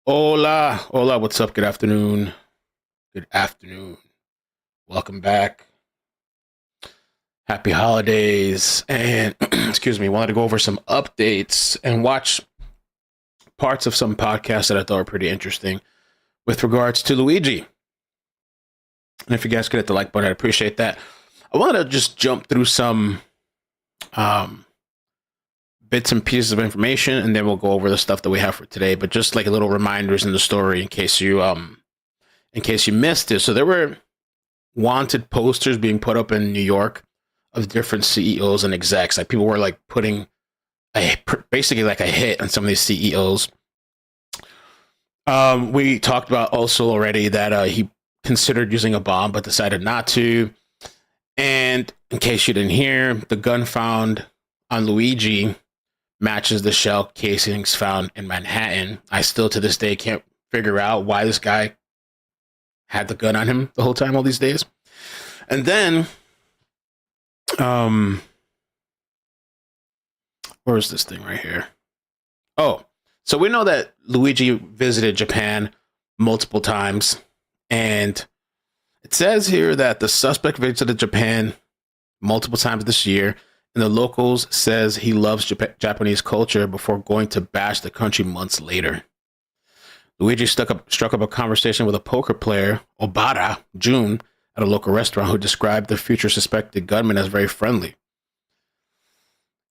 Hola, hola, what's up? Good afternoon. Good afternoon. Welcome back. Happy holidays. And excuse me, wanted to go over some updates and watch parts of some podcasts that I thought were pretty interesting with regards to Luigi. And if you guys could hit the like button, I'd appreciate that. I wanted to just jump through some um, bits and pieces of information, and then we'll go over the stuff that we have for today. But just like little reminders in the story in case you missed it. So there were wanted posters being put up in New York of different CEOs and execs. Like people were like putting basically like a hit on some of these CEOs. We talked about also already that he considered using a bomb but decided not to. And in case you didn't hear, the gun found on Luigi matches the shell casings found in Manhattan. I still to this day can't figure out why this guy had the gun on him the whole time all these days. And then um where's this thing right here? Oh, so we know that Luigi visited Japan multiple times, and it says here that the suspect visited Japan multiple times this year, and the locals says he loves Japanese culture before going to bash the country months later. Luigi struck up a conversation with a poker player, Obata, June, at a local restaurant, who described the future suspected gunman as very friendly.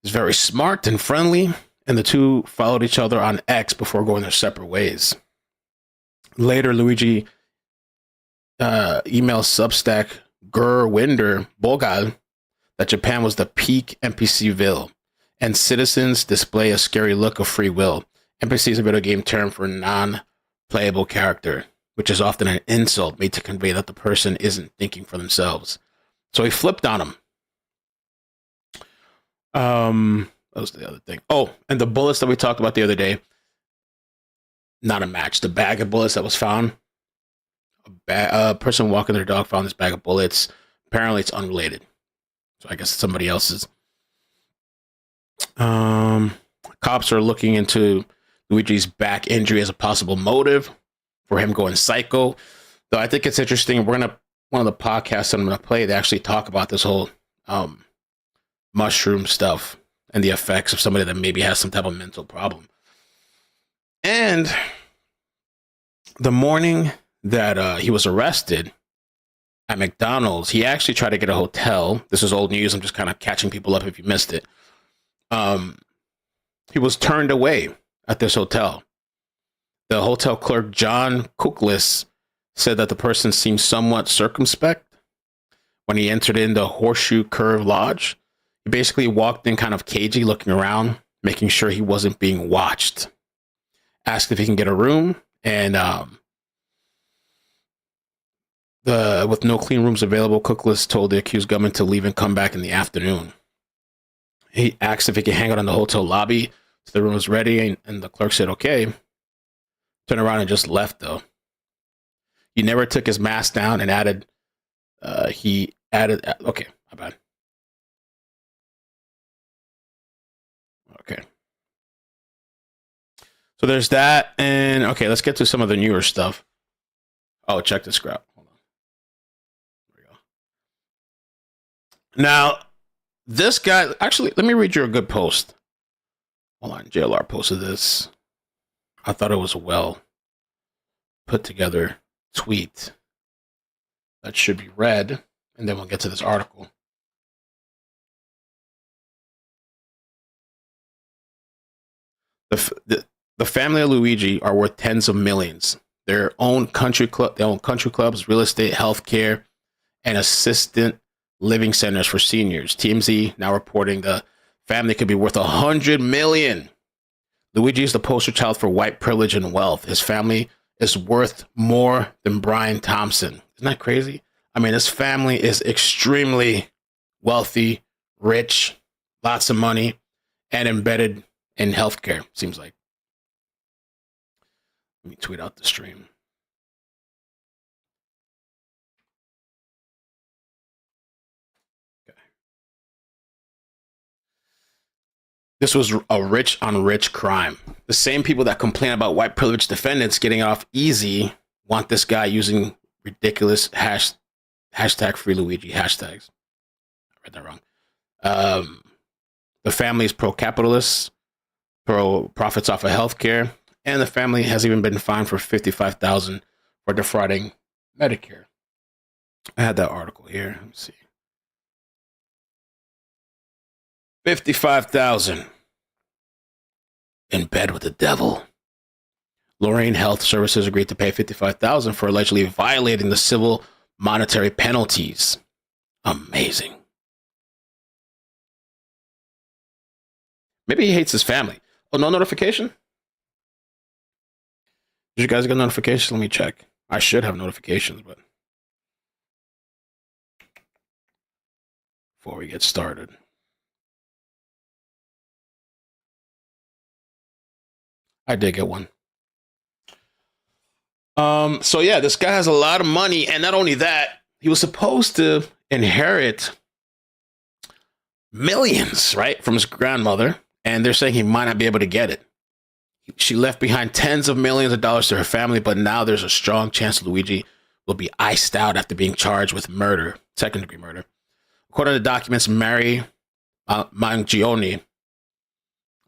He's very smart and friendly, and the two followed each other on X before going their separate ways. Later, Luigi emailed Substack Gurwinder Bogal that Japan was the peak NPCville, and citizens display a scary look of free will. NPC is a video game term for non-playable character, which is often an insult made to convey that the person isn't thinking for themselves. So he flipped on him. That was the other thing. Oh, and the bullets that we talked about the other day, not a match. The bag of bullets that was found, a person walking their dog found this bag of bullets. Apparently, it's unrelated. So I guess it's somebody else's. Cops are looking into Luigi's back injury as a possible motive for him going psycho. Though I think it's interesting. One of the podcasts I'm gonna play, they actually talk about this whole mushroom stuff and the effects of somebody that maybe has some type of mental problem. And the morning that he was arrested at McDonald's, he actually tried to get a hotel. This is old news. I'm just kind of catching people up if you missed it. He was turned away at this hotel. The hotel clerk, John Cookless, said that the person seemed somewhat circumspect when he entered in the Horseshoe Curve Lodge. He basically walked in kind of cagey, looking around, making sure he wasn't being watched. Asked if he can get a room, and with no clean rooms available, Cookless told the accused gunman to leave and come back in the afternoon. He asked if he could hang out in the hotel lobby. So the room was ready, and the clerk said, okay. Turned around and just left, though. He never took his mask down and okay, my bad. Okay. So there's that. And okay, let's get to some of the newer stuff. Oh, check this crap. Hold on. There we go. Now, this guy, actually, let me read you a good post. Hold on, JLR posted this. I thought it was a well put together tweet that should be read, and then we'll get to this article. The family of Luigi are worth tens of millions. They own country clubs, real estate, healthcare, and assistant living centers for seniors. TMZ now reporting the family could be worth 100 million. Luigi is the poster child for white privilege and wealth. His family is worth more than Brian Thompson. Isn't that crazy? I mean, his family is extremely wealthy, rich, lots of money, and embedded in healthcare, seems like. Let me tweet out the stream. Okay. This was a rich on rich crime. The same people that complain about white privileged defendants getting off easy want this guy using ridiculous hashtag free Luigi hashtags. I read that wrong. The family is pro-capitalist, pro-profits off of healthcare, and the family has even been fined for $55,000 for defrauding Medicare. I had that article here. Let me see. $55,000 in bed with the devil. Lorraine Health Services agreed to pay $55,000 for allegedly violating the civil monetary penalties. Amazing. Maybe he hates his family. Oh, no notification? Did you guys get notifications? Let me check. I should have notifications, but before we get started. I did get one. So yeah, this guy has a lot of money, and not only that, he was supposed to inherit millions, right, from his grandmother, and they're saying he might not be able to get it. She left behind tens of millions of dollars to her family, but now there's a strong chance Luigi will be iced out after being charged with murder, second-degree murder. According to documents, Mary Mangione,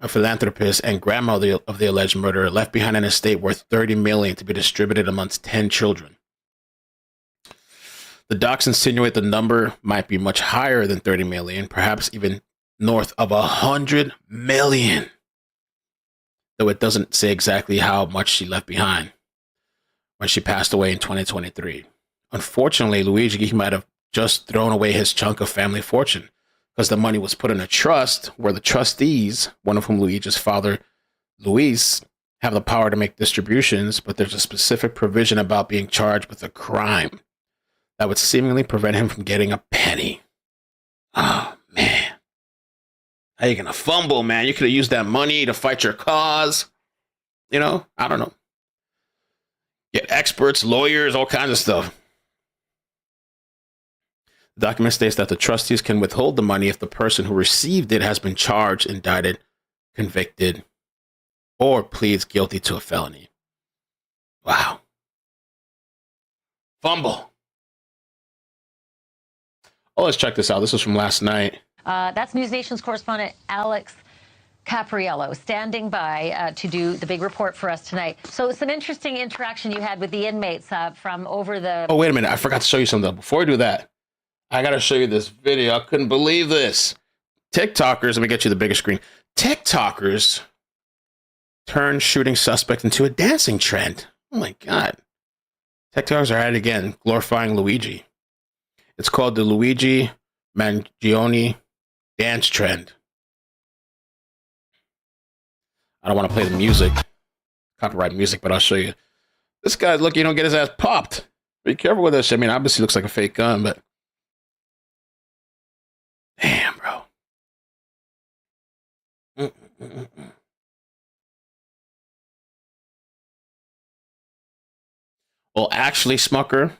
a philanthropist and grandmother of the alleged murderer, left behind an estate worth $30 million to be distributed amongst 10 children. The docs insinuate the number might be much higher than 30 million, perhaps even north of 100 million. Though it doesn't say exactly how much she left behind when she passed away in 2023. Unfortunately, Luigi, he might have just thrown away his chunk of family fortune, because the money was put in a trust where the trustees, one of whom Luigi's father, Luis, have the power to make distributions, but there's a specific provision about being charged with a crime that would seemingly prevent him from getting a penny. Oh, man. How you gonna fumble, man? You could have used that money to fight your cause. You know, I don't know. Get experts, lawyers, all kinds of stuff. The document states that the trustees can withhold the money if the person who received it has been charged, indicted, convicted, or pleads guilty to a felony. Wow. Fumble. Oh, let's check this out. This is from last night. That's News Nation's correspondent Alex Capriello standing by to do the big report for us tonight. So some interesting interaction you had with the inmates from over the... Oh, wait a minute. I forgot to show you something. Before we do that, I got to show you this video. I couldn't believe this. TikTokers, let me get you the bigger screen. TikTokers turned shooting suspect into a dancing trend. Oh my God. TikTokers are at it again, glorifying Luigi. It's called the Luigi Mangione dance trend. I don't want to play the music, copyright music, but I'll show you. This guy, look, you don't get his ass popped. Be careful with this. I mean, obviously looks like a fake gun, but damn, bro. Well, actually, Smucker,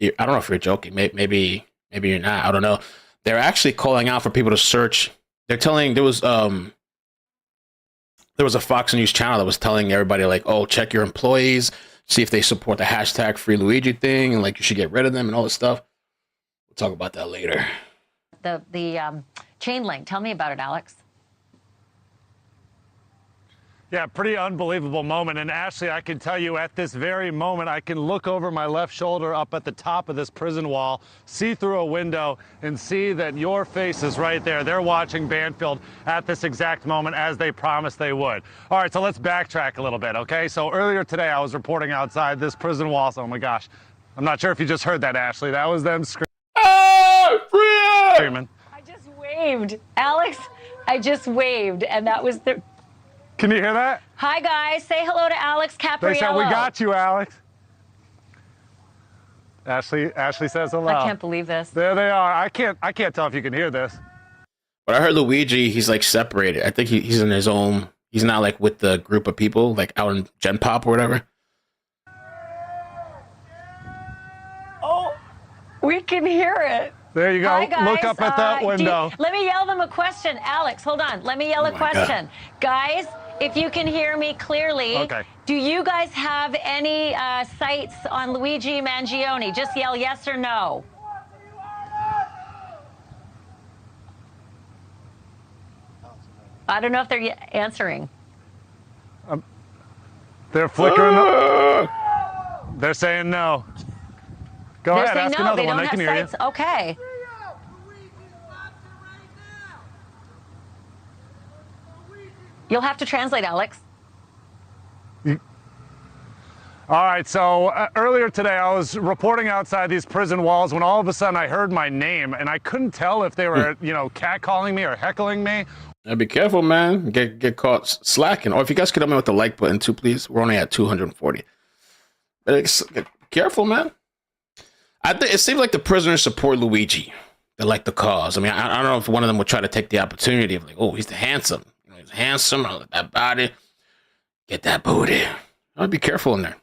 I don't know if you're joking. Maybe you're not. I don't know. They're actually calling out for people to search. They're telling there was a Fox News channel that was telling everybody like, oh, check your employees, see if they support the hashtag free Luigi thing, and like you should get rid of them and all this stuff. We'll talk about that later. The chain link. Tell me about it, Alex. Yeah, pretty unbelievable moment. And Ashley, I can tell you at this very moment, I can look over my left shoulder up at the top of this prison wall, see through a window, and see that your face is right there. They're watching Banfield at this exact moment as they promised they would. All right, so let's backtrack a little bit, okay? So earlier today, I was reporting outside this prison wall. So, oh my gosh, I'm not sure if you just heard that, Ashley. That was them screaming. I just waved. Alex, I just waved, and that was the... Can you hear that? Hi, guys. Say hello to Alex Capriello. They said, we got you, Alex. Ashley says hello. I can't believe this. There they are. I can't tell if you can hear this. But I heard Luigi, he's like separated. I think he's in his own, he's not like with the group of people, like out in Gen Pop or whatever. Oh, we can hear it. There you go. Hi, guys. Look up at that window. Let me yell them a question. Alex, hold on. Let me yell a question. God. Guys, if you can hear me clearly, Okay. do you guys have any sights on Luigi Mangione? Just yell yes or no. I don't know if they're answering. They're flickering. They're saying no. Go They're ahead, saying ask no, another they one. don't They can have hear you. sights. Okay. You'll have to translate, Alex. All right, so earlier today I was reporting outside these prison walls when all of a sudden I heard my name and I couldn't tell if they were, catcalling me or heckling me. Now be careful, man. Get caught slacking. Or if you guys could help me with the like button too, please. We're only at 240. Get careful, man. I think it seems like the prisoners support Luigi. They like the cause. I mean, I don't know if one of them would try to take the opportunity of like, oh, he's the handsome. He's handsome. I like that body. Get that booty. I'd be careful in there.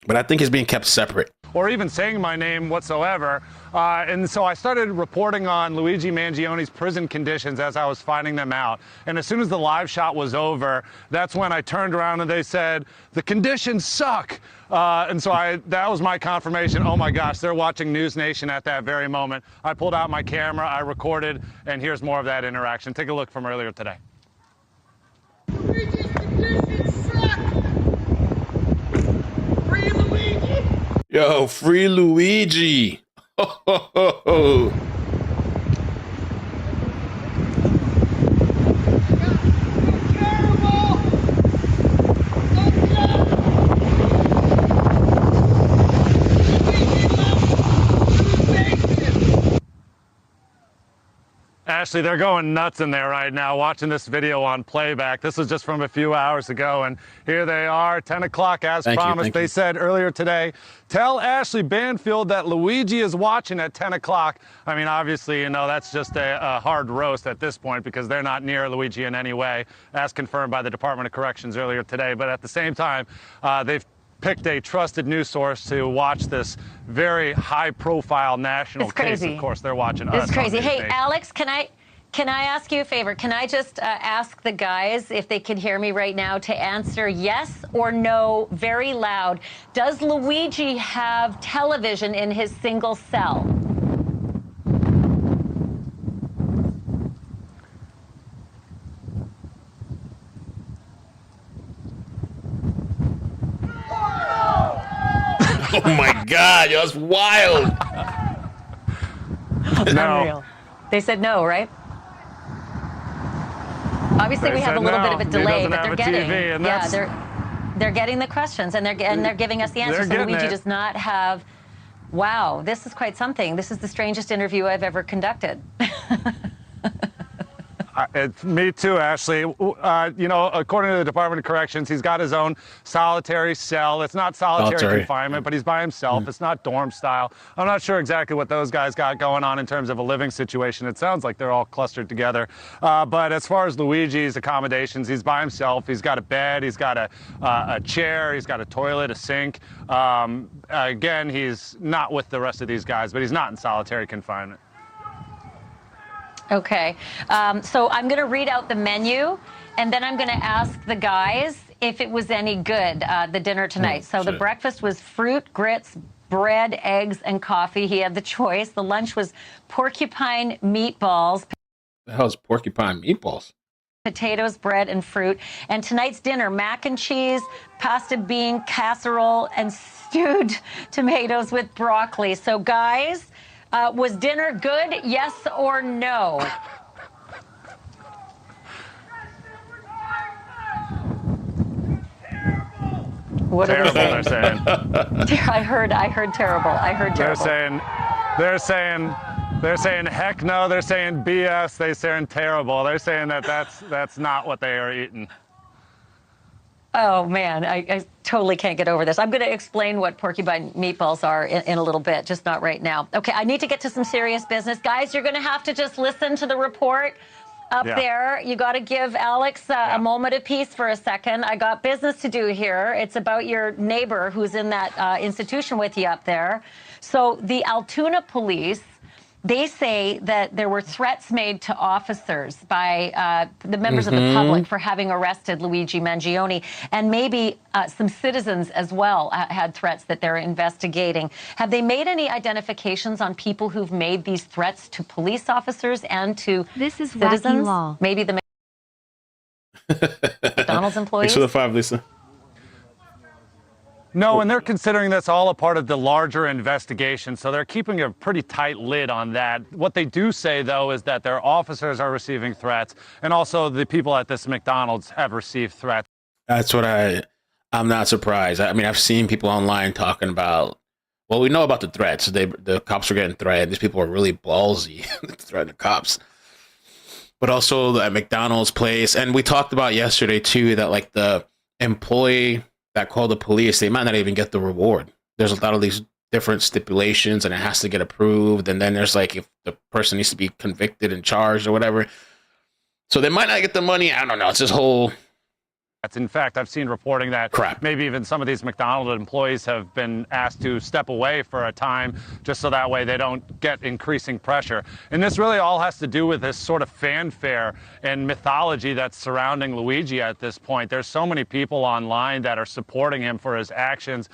But I think he's being kept separate. Or even saying my name whatsoever. And so I started reporting on Luigi Mangione's prison conditions as I was finding them out. And as soon as the live shot was over, that's when I turned around and they said, the conditions suck. And so that was my confirmation. Oh my gosh, they're watching News Nation at that very moment. I pulled out my camera, I recorded, and here's more of that interaction. Take a look from earlier today. Luigi's conditions suck! Free Luigi! Yo, free Luigi. Ho, ho, ho, ho. Ashley, they're going nuts in there right now watching this video on playback. This was just from a few hours ago, and here they are, 10 o'clock as promised. They said earlier today, tell Ashley Banfield that Luigi is watching at 10 o'clock. I mean, obviously, that's just a hard roast at this point because they're not near Luigi in any way, as confirmed by the Department of Corrections earlier today. But at the same time, they've picked a trusted news source to watch this very high-profile national case. Of course, they're watching us. It's crazy. Hey, Alex, can I ask you a favor? Can I just ask the guys if they can hear me right now to answer yes or no very loud? Does Luigi have television in his single cell? Oh my God, yo, that's wild. No. Unreal. They said no, right? Obviously, we have a little bit of a delay, but they're getting they're getting the questions and they're giving us the answers. So Luigi does not have. Wow, this is quite something. This is the strangest interview I've ever conducted. It's me too, Ashley. According to the Department of Corrections, he's got his own solitary cell. It's not solitary confinement, but he's by himself. It's not dorm style. I'm not sure exactly what those guys got going on in terms of a living situation. It sounds like they're all clustered together. But as far as Luigi's accommodations, he's by himself. He's got a bed. He's got a chair. He's got a toilet, a sink. Again, he's not with the rest of these guys, but he's not in solitary confinement. Okay, so I'm going to read out the menu, and then I'm going to ask the guys if it was any good, the dinner tonight. The breakfast was fruit, grits, bread, eggs, and coffee. He had the choice. The lunch was porcupine meatballs. The hell's porcupine meatballs? Potatoes, bread, and fruit. And tonight's dinner, mac and cheese, pasta bean casserole, and stewed tomatoes with broccoli. So, guys, was dinner good, yes or no? What are they saying? They're saying. I heard terrible. I heard terrible. They're saying heck no. They're saying BS. They're saying terrible. They're saying that's not what they are eating. Oh, man, I totally can't get over this. I'm going to explain what porcupine meatballs are in a little bit, just not right now. Okay, I need to get to some serious business. Guys, you're going to have to just listen to the report up there. You got to give Alex a moment of peace for a second. I got business to do here. It's about your neighbor who's in that institution with you up there. So the Altoona police They say that there were threats made to officers by the members of the public for having arrested Luigi Mangione, and maybe some citizens as well had threats that they're investigating. Have they made any identifications on people who've made these threats to police officers and to citizens? Law. Maybe the McDonald's employees? Thanks for the 5, Lisa. No, and they're considering this all a part of the larger investigation, so they're keeping a pretty tight lid on that. What they do say, though, is that their officers are receiving threats, and also the people at this McDonald's have received threats. That's what I'm not surprised. I mean, I've seen people online talking about, well, we know about the threats. The cops are getting threatened. These people are really ballsy threatening the cops. But also at McDonald's place, and we talked about yesterday, too, that like the employee that called the police, they might not even get the reward. There's a lot of these different stipulations and it has to get approved. And then there's like, if the person needs to be convicted and charged or whatever. So they might not get the money. I don't know. It's this whole... In fact, I've seen reporting that crap. Maybe even some of these McDonald's employees have been asked to step away for a time just so that way they don't get increasing pressure. And this really all has to do with this sort of fanfare and mythology that's surrounding Luigi at this point. There's so many people online that are supporting him for his actions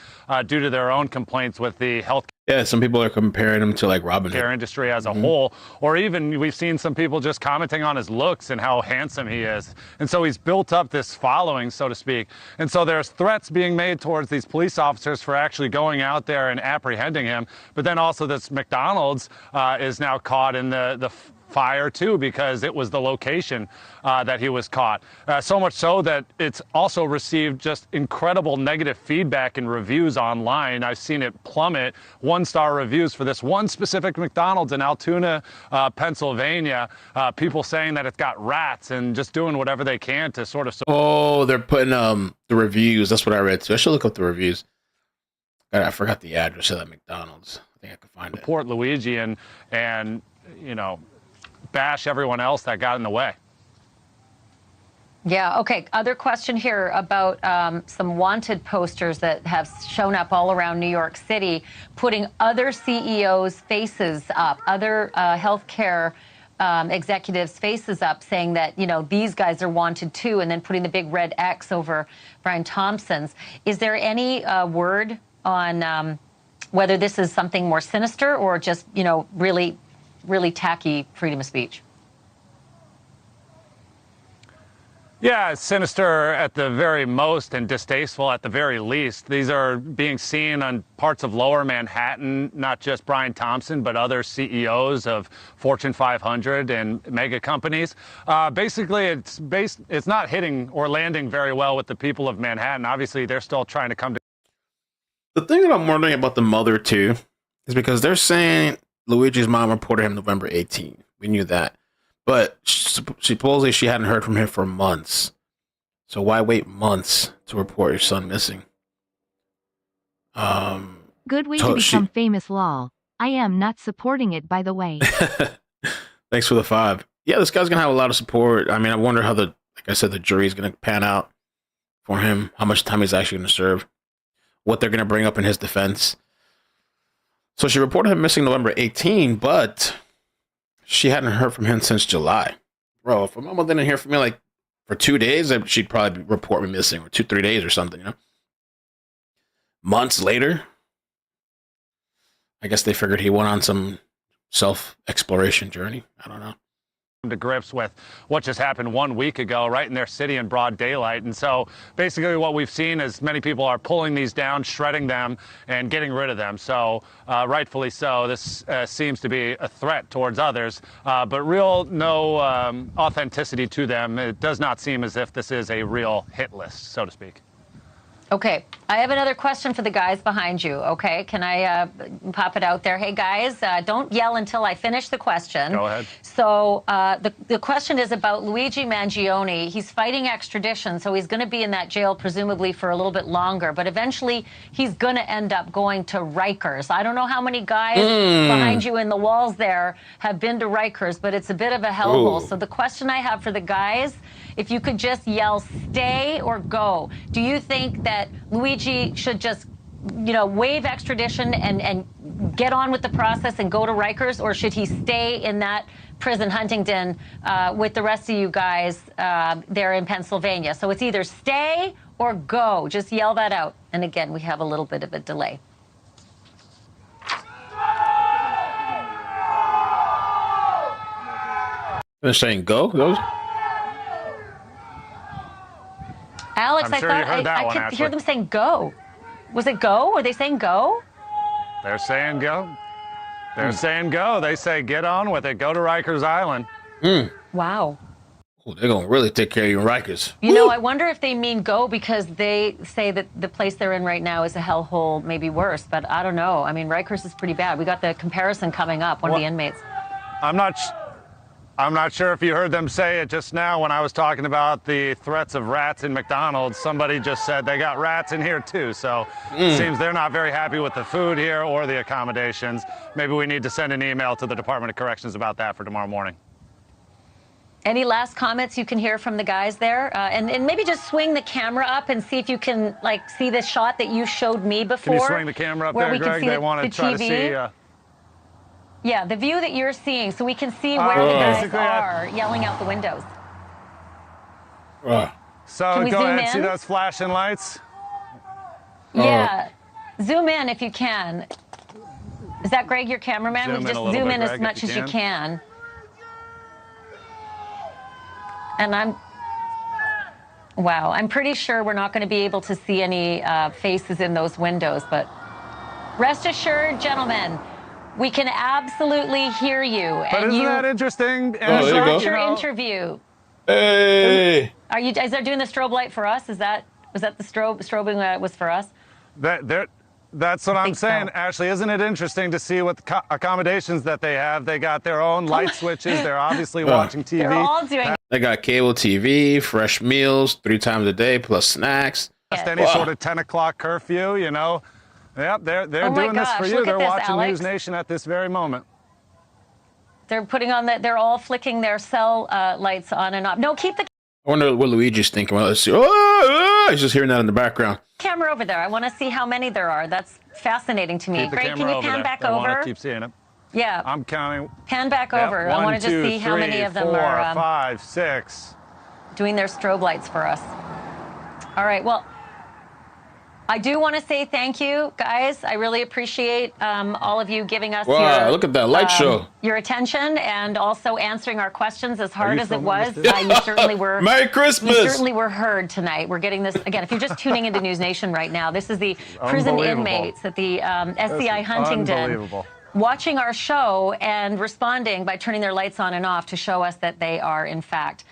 due to their own complaints with the health. Yeah, some people are comparing him to like Robin Hood. Industry as a whole, or even we've seen some people just commenting on his looks and how handsome he is. And so he's built up this following, so to speak. And so there's threats being made towards these police officers for actually going out there and apprehending him. But then also this McDonald's is now caught in the fire too, because it was the location that he was caught. So much so that it's also received just incredible negative feedback and reviews online. I've seen it plummet, 1-star reviews for this one specific McDonald's in Altoona, Pennsylvania. People saying that it's got rats and just doing whatever they can to sort of... Oh, they're putting the reviews. That's what I read too. I should look up the reviews. God, I forgot the address of that McDonald's. I think I could find it. Support Luigi and you know, bash everyone else that got in the way. Yeah, okay. Other question here about some wanted posters that have shown up all around New York City, putting other CEOs' faces up, other healthcare executives' faces up, saying that, you know, these guys are wanted too, and then putting the big red X over Brian Thompson's. Is there any word on whether this is something more sinister or just, you know, really tacky freedom of speech? Yeah, it's sinister at the very most and distasteful at the very least. These are being seen on parts of lower Manhattan, not just Brian Thompson, but other CEOs of Fortune 500 and mega companies. Basically, it's not hitting or landing very well with the people of Manhattan. Obviously, they're still trying to come to... The thing that I'm wondering about the mother, too, is because they're saying Luigi's mom reported him November 18. We knew that. But supposedly she hadn't heard from him for months. So why wait months to report your son missing? Good way to become famous, lol. I am not supporting it, by the way. Thanks for the 5. Yeah, this guy's going to have a lot of support. I mean, I wonder how like I said, the jury's going to pan out for him, how much time he's actually going to serve, what they're going to bring up in his defense. So she reported him missing November 18, but she hadn't heard from him since July. Bro, if my mama didn't hear from me like for 2 days, she'd probably report me missing, or 2-3 days or something, you know? Months later, I guess they figured he went on some self-exploration journey. I don't know. To grips with what just happened 1 week ago right in their city in broad daylight. And so basically what we've seen is many people are pulling these down, shredding them, and getting rid of them. So rightfully so, this seems to be a threat towards others, but no authenticity to them. It does not seem as if this is a real hit list, so to speak. Okay, I have another question for the guys behind you, okay? Can I pop it out there? Hey, guys, don't yell until I finish the question. Go ahead. So the question is about Luigi Mangione. He's fighting extradition, so he's going to be in that jail presumably for a little bit longer, but eventually he's going to end up going to Rikers. I don't know how many guys behind you in the walls there have been to Rikers, but it's a bit of a hellhole. So the question I have for the guys, if you could just yell stay or go, do you think that Luigi should just waive extradition and get on with the process and go to Rikers, or should he stay in that prison, Huntington, with the rest of you guys there in Pennsylvania? So it's either stay or go. Just yell that out. And again, we have a little bit of a delay. They're saying go? Those? Alex, I'm sure you heard that I one, could Ashley. hear them saying go. Was it go? Were they saying go? They're saying go. They're saying go. They say get on with it. Go to Rikers Island. Wow. Oh, they're going to really take care of you in Rikers. I wonder if they mean go because they say that the place they're in right now is a hellhole, maybe worse. But I don't know. I mean, Rikers is pretty bad. We got the comparison coming up, one of the inmates. I'm not sure if you heard them say it just now when I was talking about the threats of rats in McDonald's. Somebody just said they got rats in here too. So it seems they're not very happy with the food here or the accommodations. Maybe we need to send an email to the Department of Corrections about that for tomorrow morning. Any last comments you can hear from the guys there? And maybe just swing the camera up and see if you can see the shot that you showed me before. Can you swing the camera up where there, we can Greg? see They want to try to see... Yeah, the view that you're seeing, so we can see where the guys are yelling out the windows. So Can we go zoom ahead, in? see those flashing lights? Yeah, zoom in if you can. Is that Greg, your cameraman? Zoom in Just a little zoom bit, in Greg, as if much you as you can. can. And wow, I'm pretty sure we're not going to be able to see any faces in those windows, but rest assured, gentlemen, we can absolutely hear you. But and isn't you that interesting? there you go. your interview. Hey! Are you guys doing the strobe light for us? Was that the strobing was for us? That's what I'm saying, so. Ashley. Isn't it interesting to see what accommodations that they have? They got their own light switches. They're obviously watching TV. They're all doing They got cable TV, fresh meals 3 times a day, plus snacks. Just any sort of 10 o'clock curfew, Yep, they're Oh my doing this gosh, for you. look at They're this, watching Alex. News Nation at this very moment. They're putting on that. They're all flicking their cell lights on and off. No, keep the I wonder what Luigi's thinking. Well, let's see. Oh, he's just hearing that in the background. camera over there. I want to see how many there are. That's fascinating to me. Keep the Greg, camera can you over pan there. back I want over? to keep seeing it. Yeah, I'm counting. pan back Yep, over. I want to just see how many of them 4, are 5, 6. doing their strobe lights for us. All right. Well, I do want to say thank you, guys. I really appreciate all of you giving us Look at that light show. your attention and also answering our questions as hard you as it filming was. this too? You certainly were. Merry Christmas! You certainly were heard tonight. We're getting this again. If you're just tuning into News Nation right now, this is the prison Unbelievable. inmates at the SCI Huntington. Unbelievable. Watching our show and responding by turning their lights on and off to show us that they are, in fact,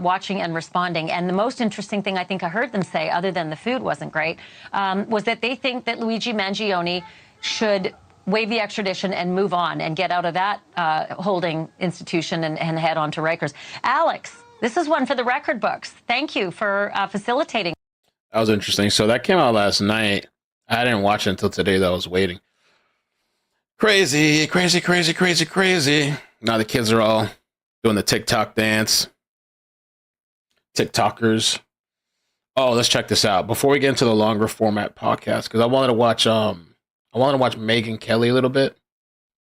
watching and responding. And the most interesting thing I think I heard them say, other than the food wasn't great, was that they think that Luigi Mangione should waive the extradition and move on and get out of that holding institution and head on to Rikers. Alex, this is one for the record books. Thank you for facilitating. That was interesting. So that came out last night. I didn't watch it until today. That I was waiting. Crazy, crazy, crazy, crazy, crazy. Now the kids are all doing the TikTok dance. TikTokers. Oh, let's check this out before we get into the longer format podcast, because I wanted to watch Megyn Kelly a little bit.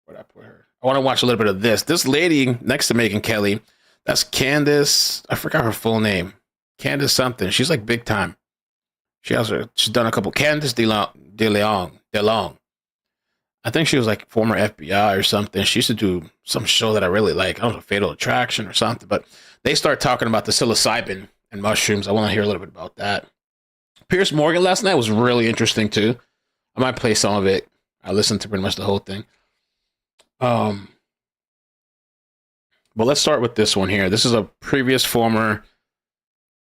Where'd I put her? I want to watch a little bit of this. This lady next to Megyn Kelly, that's Candace. I forgot her full name. Candace something. She's like big time. She's done a couple. Candace DeLong. I think she was like former FBI or something. She used to do some show that I really like. I don't know, Fatal Attraction or something. But they start talking about the psilocybin and mushrooms. I want to hear a little bit about that. Piers Morgan last night was really interesting too. I might play some of it. I listened to pretty much the whole thing. But let's start with this one here. This is a previous former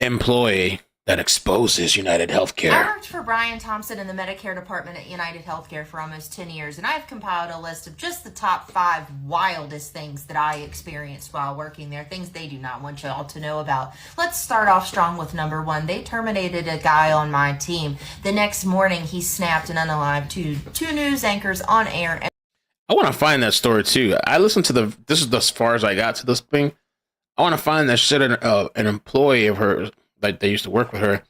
employee that exposes UnitedHealthcare. I worked for Brian Thompson in the Medicare department at UnitedHealthcare for almost 10 years, and I've compiled a list of just the top 5 wildest things that I experienced while working there, things they do not want y'all to know about. Let's start off strong with number 1. They terminated a guy on my team. The next morning, he snapped and unalived two news anchors on air. I want to find that story too. I listened to this is as far as I got to this thing. I want to find that shit. An employee of hers, like they used to work with her,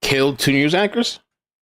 killed 2 news anchors.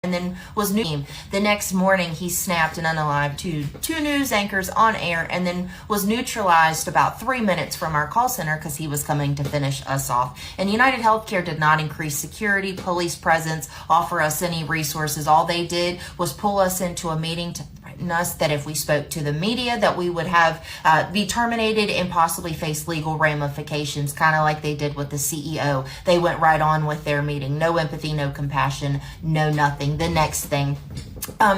and then was new. The next morning, he snapped and unalived two news anchors on air and then was neutralized about 3 minutes from our call center because he was coming to finish us off. And UnitedHealthcare did not increase security, police presence, offer us any resources. All they did was pull us into a meeting to threaten us that if we spoke to the media that we would have be terminated and possibly face legal ramifications, kind of like they did with the CEO. They went right on with their meeting. No empathy, no compassion, no nothing. The next thing,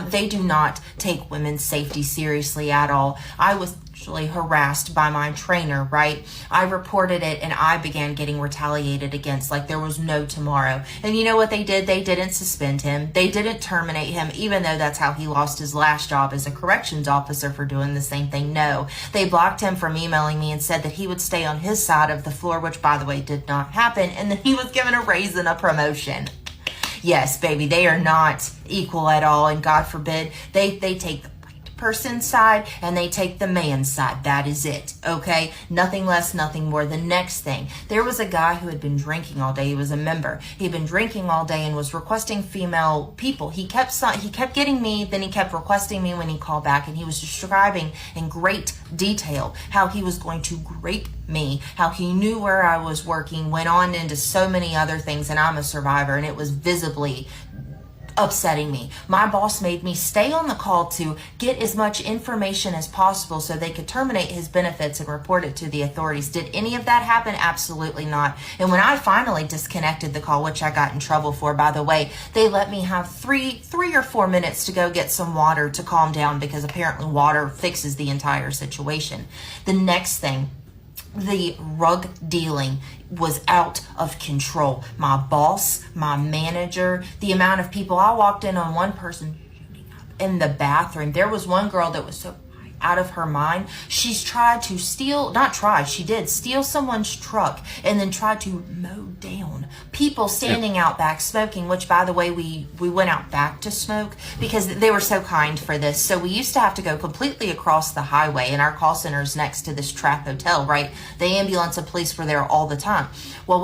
they do not take women's safety seriously at all. I was actually harassed by my trainer, right? I reported it and I began getting retaliated against like there was no tomorrow. And you know what they did? They didn't suspend him. They didn't terminate him, even though that's how he lost his last job as a corrections officer for doing the same thing. No, they blocked him from emailing me and said that he would stay on his side of the floor, which by the way did not happen. And then he was given a raise and a promotion. Yes, baby, they are not equal at all. And God forbid, they take the person's side and they take the man's side. That is it. Okay, nothing less, nothing more. The next thing, there was a guy who had been drinking all day. He was a member. He'd been drinking all day and was requesting female people. He kept getting me, then he kept requesting me when he called back, and he was describing in great detail how he was going to rape me, how he knew where I was working, went on into so many other things, and I'm a survivor, and it was visibly upsetting me. My boss made me stay on the call to get as much information as possible so they could terminate his benefits and report it to the authorities. Did any of that happen? Absolutely not. And when I finally disconnected the call, which I got in trouble for, by the way, they let me have three or 4 minutes to go get some water to calm down because apparently water fixes the entire situation. The next thing, the rug dealing was out of control. My boss, my manager, the amount of people. I walked in on one person in the bathroom. There was one girl that was so out of her mind. She's tried to steal, not tried, she did steal someone's truck and then tried to mow down people standing out back smoking, which by the way, we went out back to smoke because they were so kind for this. So we used to have to go completely across the highway, and our call center is next to this trap hotel, right? The ambulance and police were there all the time. Well,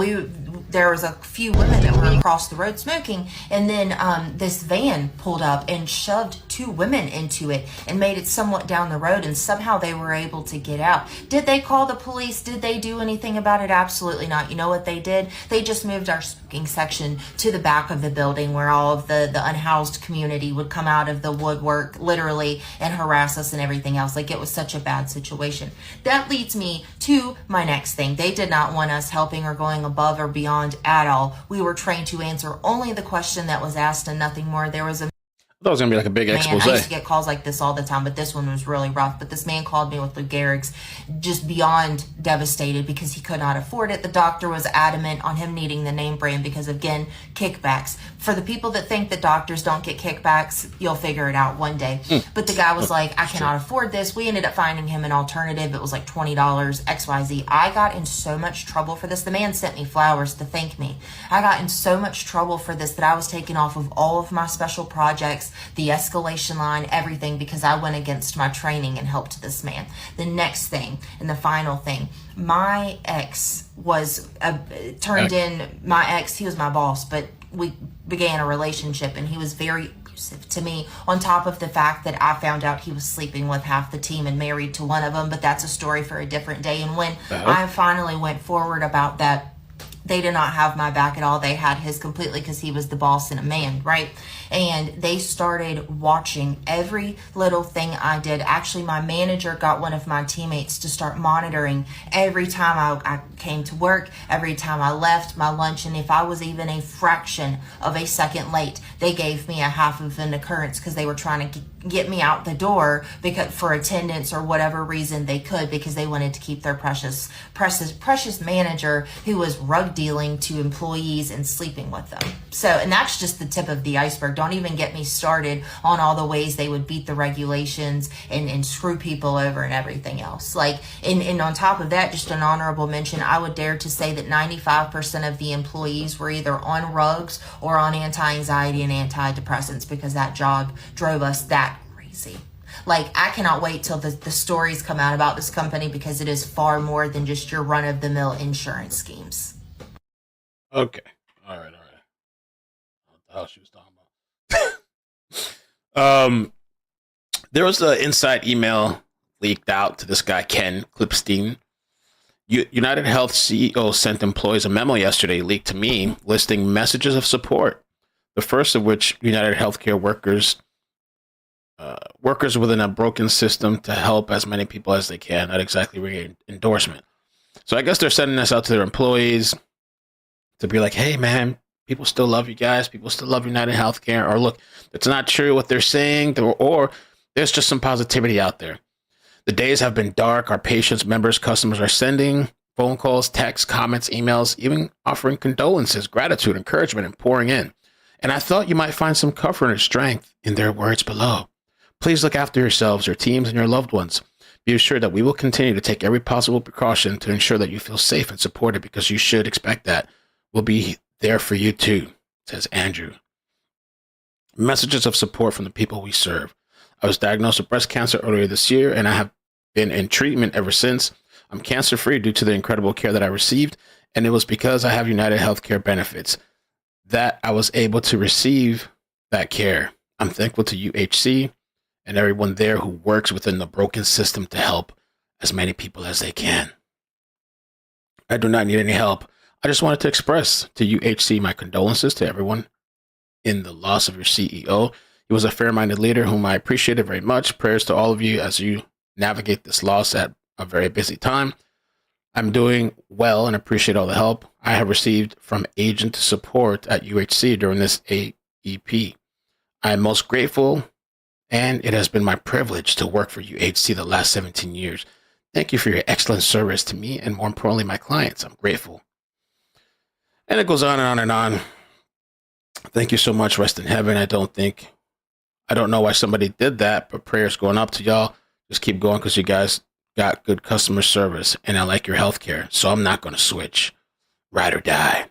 there was a few women that were across the road smoking, and then this van pulled up and shoved 2 women into it and made it somewhat down the road, and somehow they were able to get out. Did they call the police? Did they do anything about it? Absolutely not. You know what they did? They just moved our smoking section to the back of the building where all of the unhoused community would come out of the woodwork literally and harass us and everything else. Like, it was such a bad situation. That leads me to my next thing. They did not want us helping or going above or beyond at all. We were trained to answer only the question that was asked and nothing more. There was a I thought it was going to be like a big expose. I used to get calls like this all the time, but this one was really rough. But this man called me with Lou Gehrig's, just beyond devastated because he could not afford it. The doctor was adamant on him needing the name brand because, again, kickbacks. For the people that think that doctors don't get kickbacks, you'll figure it out one day. But the guy was like, I cannot afford this. We ended up finding him an alternative. It was like $20, XYZ. I got in so much trouble for this. The man sent me flowers to thank me. I got in so much trouble for this that I was taken off of all of my special projects, the escalation line, everything, because I went against my training and helped this man. The next thing and the final thing, my ex was my ex, he was my boss, but we began a relationship and he was very abusive to me, on top of the fact that I found out he was sleeping with half the team and married to one of them, but that's a story for a different day. And when I finally went forward about that, they did not have my back at all. They had his completely because he was the boss and a man, right? And they started watching every little thing I did. Actually, my manager got one of my teammates to start monitoring every time I came to work, every time I left, my lunch, and if I was even a fraction of a second late, they gave me a half of an occurrence because they were trying to get me out the door because for attendance or whatever reason they could, because they wanted to keep their precious manager who was rug dealing to employees and sleeping with them. So, and that's just the tip of the iceberg. Don't even get me started on all the ways they would beat the regulations and screw people over and everything else. Like, and on top of that, just an honorable mention, I would dare to say that 95% of the employees were either on rugs or on anti-anxiety and antidepressants because that job drove us that crazy. Like, I cannot wait till the stories come out about this company because it is far more than just your run-of-the-mill insurance schemes. Okay. All right. What the hell she was talking about? There was an inside email leaked out to this guy, Ken Klipstein. United Health CEO sent employees a memo yesterday, leaked to me, listing messages of support. The first of which UnitedHealthcare workers within a broken system to help as many people as they can. Not exactly really endorsement. So I guess they're sending this out to their employees to be like, hey, man, people still love you guys. People still love UnitedHealthcare. Or look, it's not true what they're saying, or there's just some positivity out there. The days have been dark. Our patients, members, customers are sending phone calls, texts, comments, emails, even offering condolences, gratitude, encouragement, and pouring in. And I thought you might find some comfort and strength in their words below. Please look after yourselves, your teams, and your loved ones. Be assured that we will continue to take every possible precaution to ensure that you feel safe and supported, because you should expect that. We'll be there for you too, says Andrew. Messages of support from the people we serve. I was diagnosed with breast cancer earlier this year, and I have been in treatment ever since. I'm cancer-free due to the incredible care that I received, and it was because I have UnitedHealthcare benefits that I was able to receive that care. I'm thankful to UHC and everyone there who works within the broken system to help as many people as they can. I do not need any help. I just wanted to express to UHC my condolences to everyone in the loss of your CEO. He was a fair-minded leader whom I appreciated very much. Prayers to all of you as you navigate this loss at a very busy time. I'm doing well and appreciate all the help I have received from agent support at UHC during this AEP. I am most grateful, and it has been my privilege to work for UHC the last 17 years. Thank you for your excellent service to me and, more importantly, my clients. I'm grateful. And it goes on and on and on. Thank you so much. Rest in heaven. I don't know why somebody did that, but prayers going up to y'all. Just keep going, because you guys got good customer service, and I like your healthcare, so I'm not going to switch. Ride or die.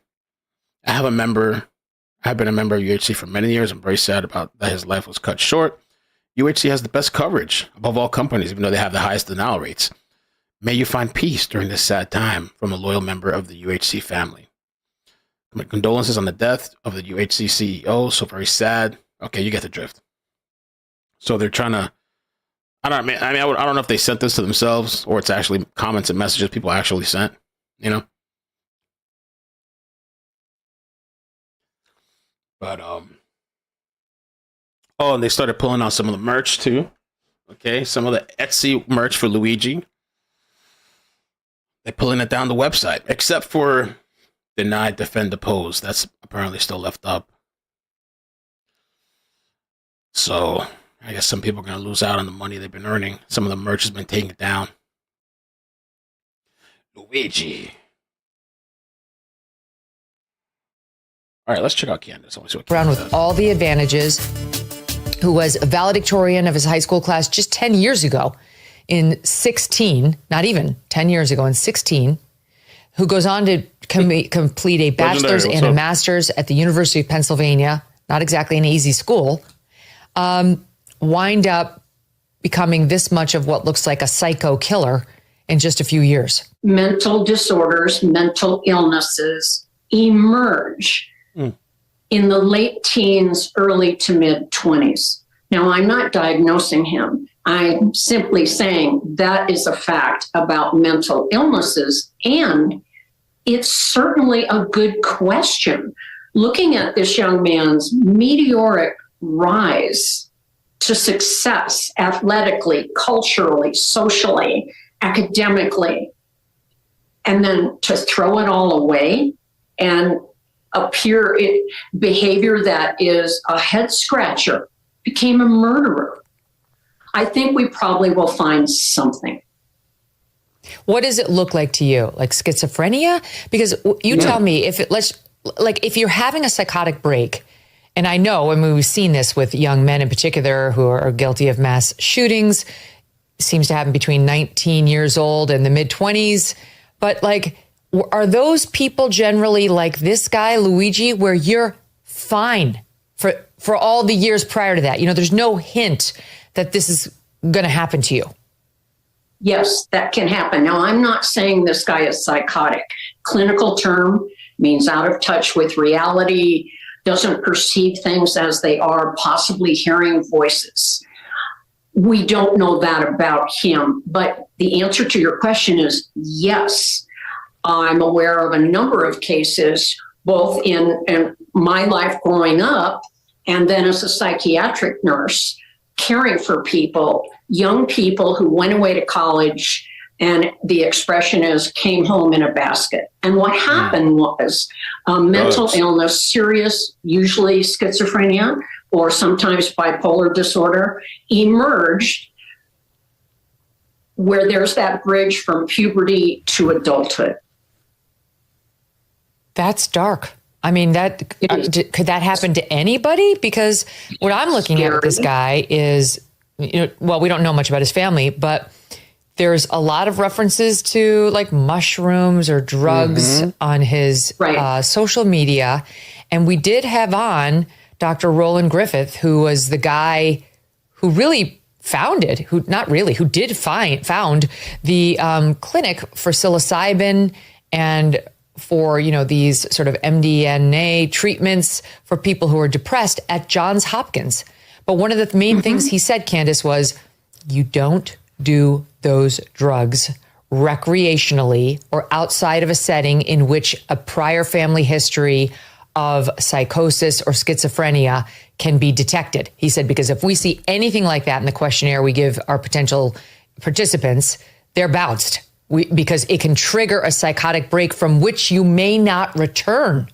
I've been a member of UHC for many years. I'm very sad about that his life was cut short. UHC has the best coverage above all companies, even though they have the highest denial rates. May you find peace during this sad time, from a loyal member of the UHC family. My condolences on the death of the UHC CEO. So very sad. Okay, you get the drift. So they're trying to, I don't know if they sent this to themselves or it's actually comments and messages people actually sent, you know? But, oh, and they started pulling out some of the merch too. Okay, some of the Etsy merch for Luigi. They're pulling it down the website, except for deny, defend, oppose. That's apparently still left up. So I guess some people are going to lose out on the money they've been earning. Some of the merch has been taken down. Luigi. All right, let's check out Candace. Around with all the advantages, who was a valedictorian of his high school class just 10 years ago in 16, not even 10 years ago in 16, who goes on to complete a bachelor's and a master's at the University of Pennsylvania, not exactly an easy school, wind up becoming this much of what looks like a psycho killer in just a few years. Mental disorders, mental illnesses emerge in the late teens, early to mid 20s. Now, I'm not diagnosing him. I'm simply saying that is a fact about mental illnesses, and it's certainly a good question. Looking at this young man's meteoric rise to success athletically, culturally, socially, academically, and then to throw it all away and appear behavior that is a head scratcher, became a murderer. I think we probably will find something. What does it look like to you? Like schizophrenia? Because you tell me if you're having a psychotic break, and I know, I mean, we've seen this with young men in particular who are guilty of mass shootings, seems to happen between 19 years old and the mid 20s. But like, are those people generally like this guy, Luigi, where you're fine for all the years prior to that? You know, there's no hint that this is going to happen to you. Yes, that can happen. Now, I'm not saying this guy is psychotic. Clinical term means out of touch with reality, doesn't perceive things as they are, possibly hearing voices. We don't know that about him, but the answer to your question is yes. I'm aware of a number of cases, both in my life growing up and then as a psychiatric nurse, caring for people, young people who went away to college, and the expression is came home in a basket. And what happened was mental illness, serious, usually schizophrenia, or sometimes bipolar disorder, emerged where there's that bridge from puberty to adulthood. That's dark. I mean, could that happen to anybody? Because what I'm looking at with this guy is, well, we don't know much about his family, but there's a lot of references to like mushrooms or drugs on his social media. And we did have on Dr. Roland Griffith, who was the guy who really found the clinic for psilocybin and for, these sort of MDMA treatments for people who are depressed at Johns Hopkins. But one of the main things he said, Candace, was you don't do those drugs recreationally or outside of a setting in which a prior family history of psychosis or schizophrenia can be detected. He said, because if we see anything like that in the questionnaire we give our potential participants, they're bounced because it can trigger a psychotic break from which you may not return.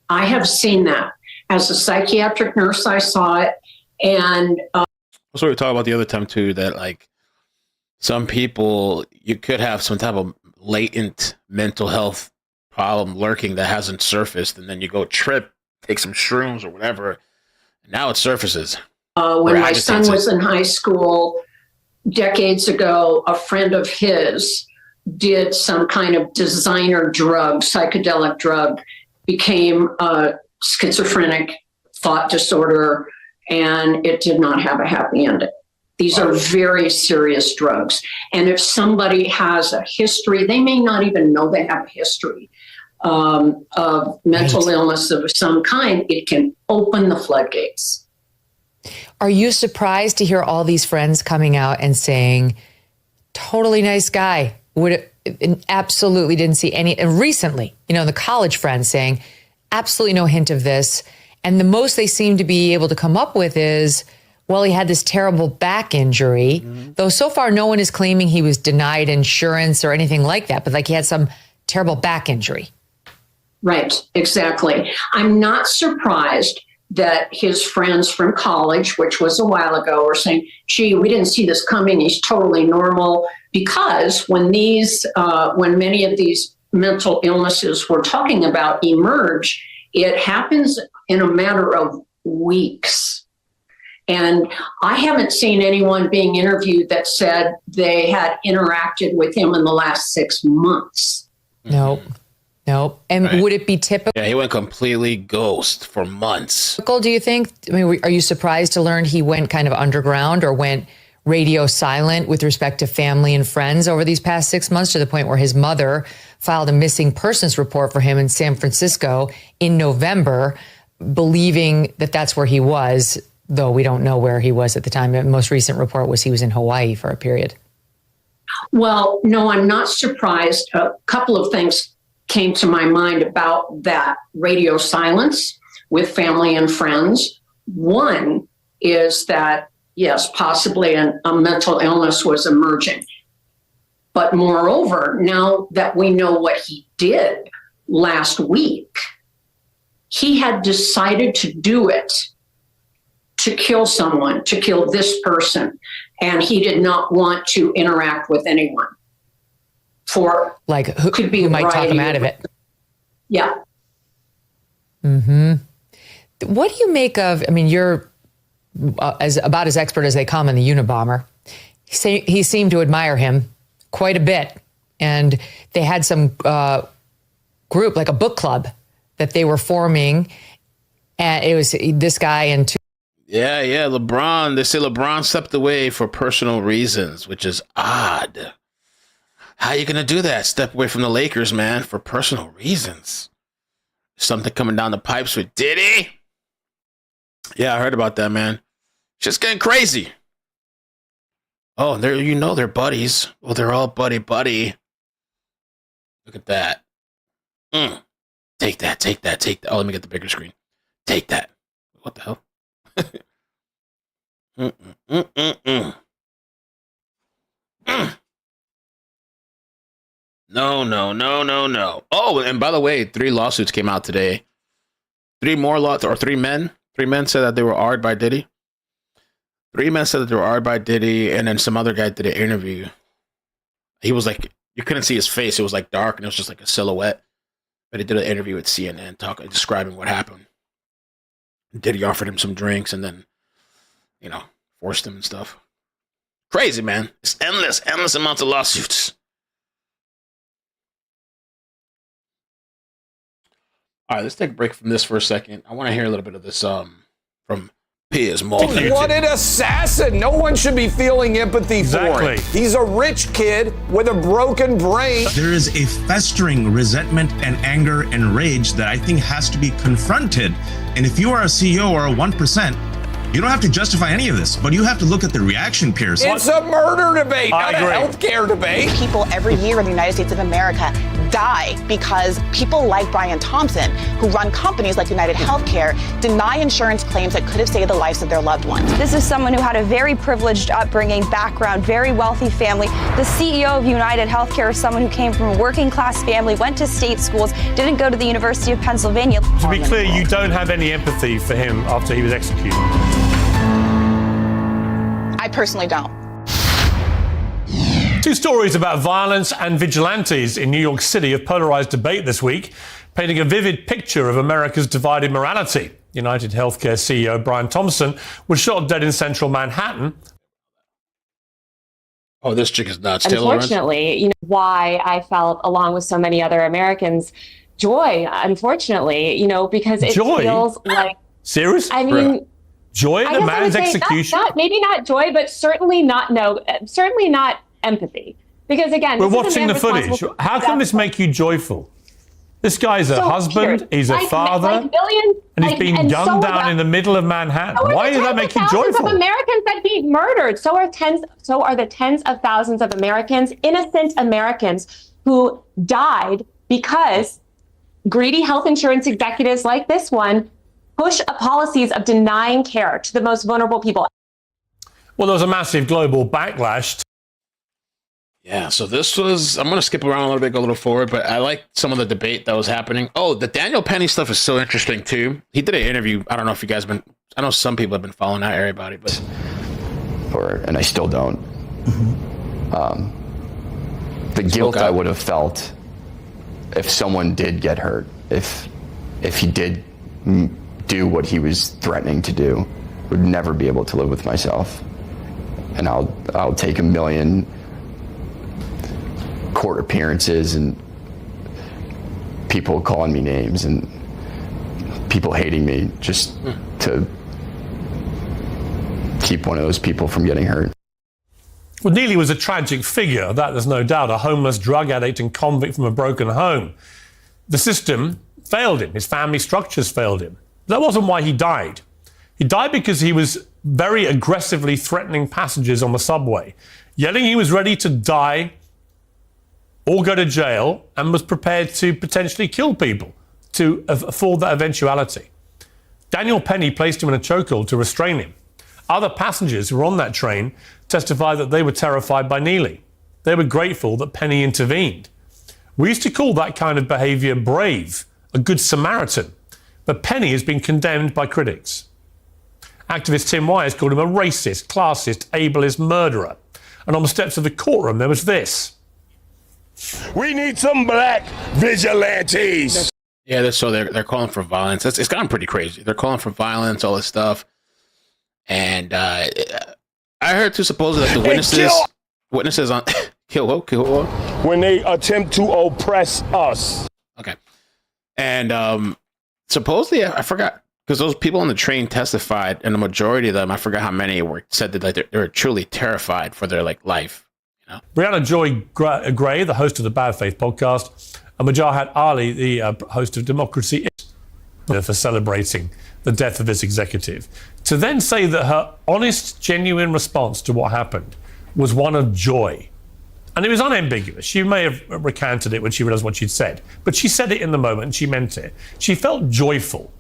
I have seen that. As a psychiatric nurse, I saw it. And that's what we were talking about the other time too, that like some people, you could have some type of latent mental health problem lurking that hasn't surfaced, and then you go trip, take some shrooms or whatever, and now it surfaces. When my son was in high school decades ago, a friend of his did some kind of designer drug, psychedelic drug, became schizophrenic, thought disorder, and it did not have a happy ending. These are very serious drugs. And if somebody has a history, they may not even know they have a history of mental illness of some kind, it can open the floodgates. Are you surprised to hear all these friends coming out and saying, totally nice guy, absolutely didn't see any, and recently, the college friends saying, absolutely no hint of this. And the most they seem to be able to come up with is, well, he had this terrible back injury, though so far no one is claiming he was denied insurance or anything like that, but like he had some terrible back injury. Right, exactly. I'm not surprised that his friends from college, which was a while ago, are saying, gee, we didn't see this coming, he's totally normal. Because when many of these mental illnesses we're talking about emerge, it happens in a matter of weeks. And I haven't seen anyone being interviewed that said they had interacted with him in the last 6 months. Nope. And would it be typical? Yeah, he went completely ghost for months. Do you think? I mean, are you surprised to learn he went kind of underground or went radio silent with respect to family and friends over these past 6 months, to the point where his mother filed a missing persons report for him in San Francisco in November, believing that that's where he was, though we don't know where he was at the time. The most recent report was he was in Hawaii for a period. Well, no, I'm not surprised. A couple of things came to my mind about that radio silence with family and friends. One is that, yes, possibly a mental illness was emerging. But moreover, now that we know what he did last week, he had decided to do it, to kill someone, to kill this person, and he did not want to interact with anyone. For like who might talk him out of it. Yeah. What do you make of? I mean, you're about as expert as they come in the Unabomber. He seemed to admire him quite a bit, and they had some group, like a book club, that they were forming, and it was this guy and two. Yeah, LeBron. They say LeBron stepped away for personal reasons, which is odd. How are you going to do that? Step away from the Lakers, man, for personal reasons. something coming down the pipes with Diddy. Yeah, I heard about that, man. Just getting crazy. Oh, they're buddies. Well, they're all buddy. Look at that. Take that. Oh, let me get the bigger screen. Take that. What the hell? No. Oh, and by the way, 3 lawsuits came out today. 3 men. 3 men said that they were R'd by Diddy. 3 men said that they were R'd by Diddy, and then some other guy did an interview. He was like, you couldn't see his face. It was like dark, and it was just like a silhouette. But he did an interview with CNN describing what happened. Diddy offered him some drinks and then, forced him and stuff. Crazy, man. It's endless amounts of lawsuits. All right, let's take a break from this for a second. I want to hear a little bit of this from Piers Morgan. What an assassin! No one should be feeling empathy for him. He's a rich kid with a broken brain. There is a festering resentment and anger and rage that I think has to be confronted. And if you are a CEO or a 1%, you don't have to justify any of this, but you have to look at the reaction, Piers. It's a murder debate, not a healthcare debate. People every year in the United States of America die because people like Brian Thompson, who run companies like UnitedHealthcare, deny insurance claims that could have saved the lives of their loved ones. This is someone who had a very privileged upbringing, background, very wealthy family. The CEO of UnitedHealthcare is someone who came from a working class family, went to state schools, didn't go to the University of Pennsylvania. To be clear, you don't have any empathy for him after he was executed. I personally don't. 2 stories about violence and vigilantes in New York City have polarized debate this week, painting a vivid picture of America's divided morality. UnitedHealthcare CEO Brian Thompson was shot dead in central Manhattan. Oh, this chick is nuts. Unfortunately, why I felt, along with so many other Americans, joy, unfortunately, because it feels like... Serious? I mean... Joy at a man's execution? Maybe not joy, but certainly not empathy. Because again, we're watching the footage. How can this make you joyful? This guy's a husband, he's a father, and he's being gunned down in the middle of Manhattan. Why does that make you joyful? Thousands of Americans that being murdered. So are the tens of thousands of Americans, innocent Americans, who died because greedy health insurance executives like this one push policies of denying care to the most vulnerable people. Well, there was a massive global backlash. Yeah, so this was, I'm going to skip around a little bit, go a little forward, but I like some of the debate that was happening. Oh, the Daniel Penny stuff is so interesting, too. He did an interview. I don't know if you guys I know some people have been following that area about it, but. And I still don't. The guilt I would have felt if someone did get hurt, if he did do what he was threatening to do, would never be able to live with myself. And I'll take 1 million court appearances and people calling me names and people hating me just to keep one of those people from getting hurt. Well, Neely was a tragic figure, that there's no doubt, a homeless drug addict and convict from a broken home. The system failed him. His family structures failed him. That wasn't why he died. He died because he was very aggressively threatening passengers on the subway, yelling he was ready to die or go to jail, and was prepared to potentially kill people to afford that eventuality. Daniel Penny placed him in a chokehold to restrain him. Other passengers who were on that train testified that they were terrified by Neely. They were grateful that Penny intervened. We used to call that kind of behavior brave, a good Samaritan. But Penny has been condemned by critics. Activist Tim Wise called him a racist, classist, ableist murderer. And on the steps of the courtroom, there was this. We need some black vigilantes. Yeah, so they're calling for violence. It's gotten pretty crazy. They're calling for violence, all this stuff. And I heard too supposedly that the witnesses on kill what? When they attempt to oppress us. Okay. And supposedly, I forgot, because those people on the train testified, and the majority of them, I forgot how many said that they were truly terrified for their life. Brianna Joy Gray, the host of the Bad Faith podcast, And Mujahid Ali, the host of Democracy, for celebrating the death of this executive. To then say that her honest, genuine response to what happened was one of joy. And it was unambiguous. She may have recanted it when she realized what she'd said, but she said it in the moment and she meant it. She felt joyful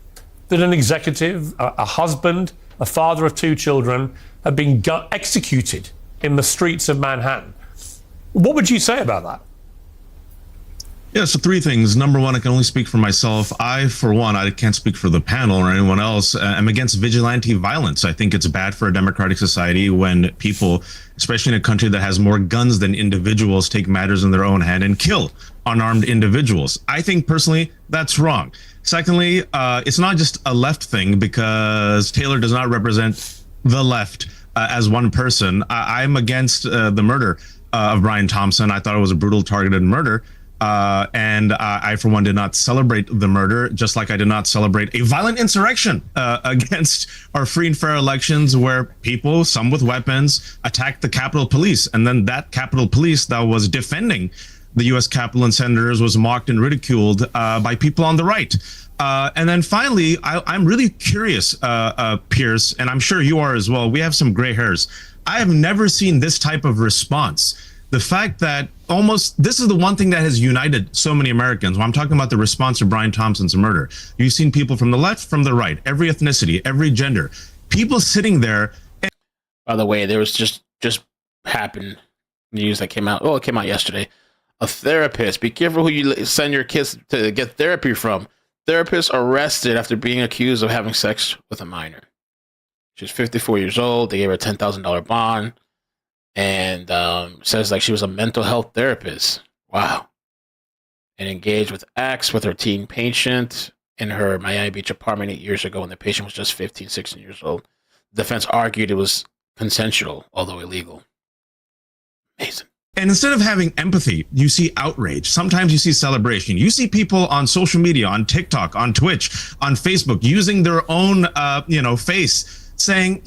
that an executive, a husband, a father of 2 children, had been executed in the streets of Manhattan. What would you say about that? Yeah, so 3 things. Number one, I can only speak for myself. For one, I can't speak for the panel or anyone else. I'm against vigilante violence. I think it's bad for a democratic society when people, especially in a country that has more guns than individuals, take matters in their own hand and kill unarmed individuals. I think personally that's wrong. Secondly, it's not just a left thing, because Taylor does not represent the left as one person. I'm against the murder of Brian Thompson. I thought it was a brutal, targeted murder. And I, for one, did not celebrate the murder, just like I did not celebrate a violent insurrection against our free and fair elections, where people, some with weapons, attacked the Capitol Police. And then that Capitol Police that was defending the U.S. Capitol and senators was mocked and ridiculed by people on the right. And then finally, I'm really curious, Pierce, and I'm sure you are as well. We have some gray hairs. I have never seen this type of response. The fact that this is the one thing that has united so many Americans. When I'm talking about the response to Brian Thompson's murder, you've seen people from the left, from the right, every ethnicity, every gender, people sitting there. By the way, there was just happened news that came out. Oh, it came out yesterday. A therapist. Be careful who you send your kids to get therapy from. Therapist arrested after being accused of having sex with a minor. She's 54 years old. They gave her a $10,000 bond. And says like she was a mental health therapist. Wow. And engaged with acts with her teen patient in her Miami Beach apartment 8 years ago when the patient was just 15, 16 years old. The defense argued it was consensual, although illegal. Amazing. And instead of having empathy, you see outrage. Sometimes you see celebration. You see people on social media, on TikTok, on Twitch, on Facebook, using their own, face, saying,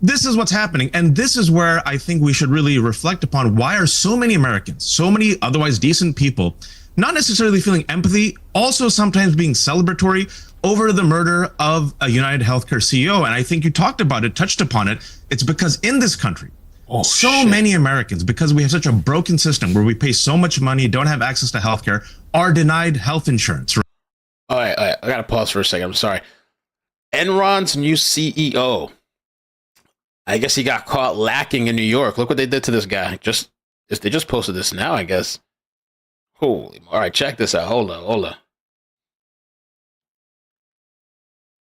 this is what's happening. And this is where I think we should really reflect upon why are so many Americans, so many otherwise decent people, not necessarily feeling empathy, also sometimes being celebratory over the murder of a UnitedHealthcare CEO. And I think you talked about it, touched upon it. It's because in this country, many Americans, because we have such a broken system where we pay so much money, don't have access to healthcare, are denied health insurance. All right. I got to pause for a second. I'm sorry. Enron's new CEO. I guess he got caught lacking in New York. Look what they did to this guy. They just posted this now, I guess. Holy. All right, check this out. Hold on.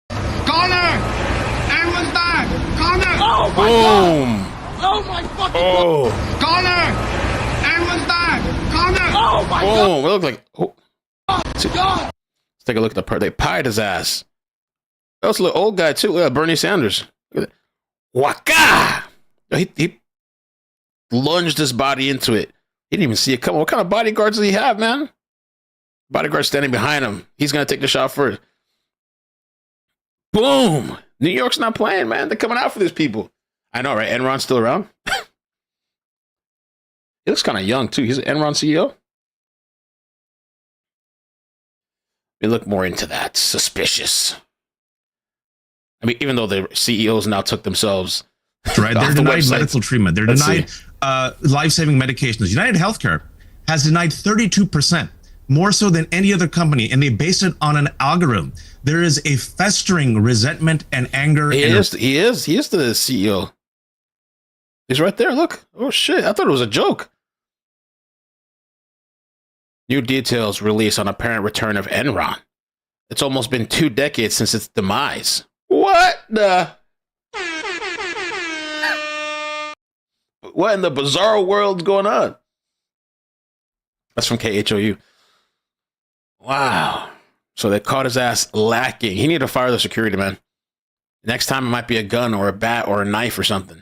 Connor! Everyone's back! Connor! Oh, my God! Oh, my fucking God! Connor! Everyone's back! Connor! Oh, my God! Boom! It looked like... Oh. God! Let's take a look at the part. They pied his ass. That was a little old guy, too. Look at Bernie Sanders. Look at that. Waka! He lunged his body into it. He didn't even see it coming. What kind of bodyguards does he have, man? Bodyguard standing behind him. He's going to take the shot first. Boom! New York's not playing, man. They're coming out for these people. I know, right? Enron's still around? He looks kind of young, too. He's an Enron CEO. We look more into that. Suspicious. I mean, even though the CEOs now took themselves right, they're denied medical treatment. They're denied life-saving medications. UnitedHealthcare has denied 32%, more so than any other company, and they base it on an algorithm. There is a festering resentment and anger. He is the CEO. He's right there. Look. Oh shit! I thought it was a joke. New details released on apparent return of Enron. It's almost been 2 decades since its demise. What the? What in the bizarre world's going on? That's from KHOU. Wow. So they caught his ass lacking. He needed to fire the security man. Next time it might be a gun or a bat or a knife or something.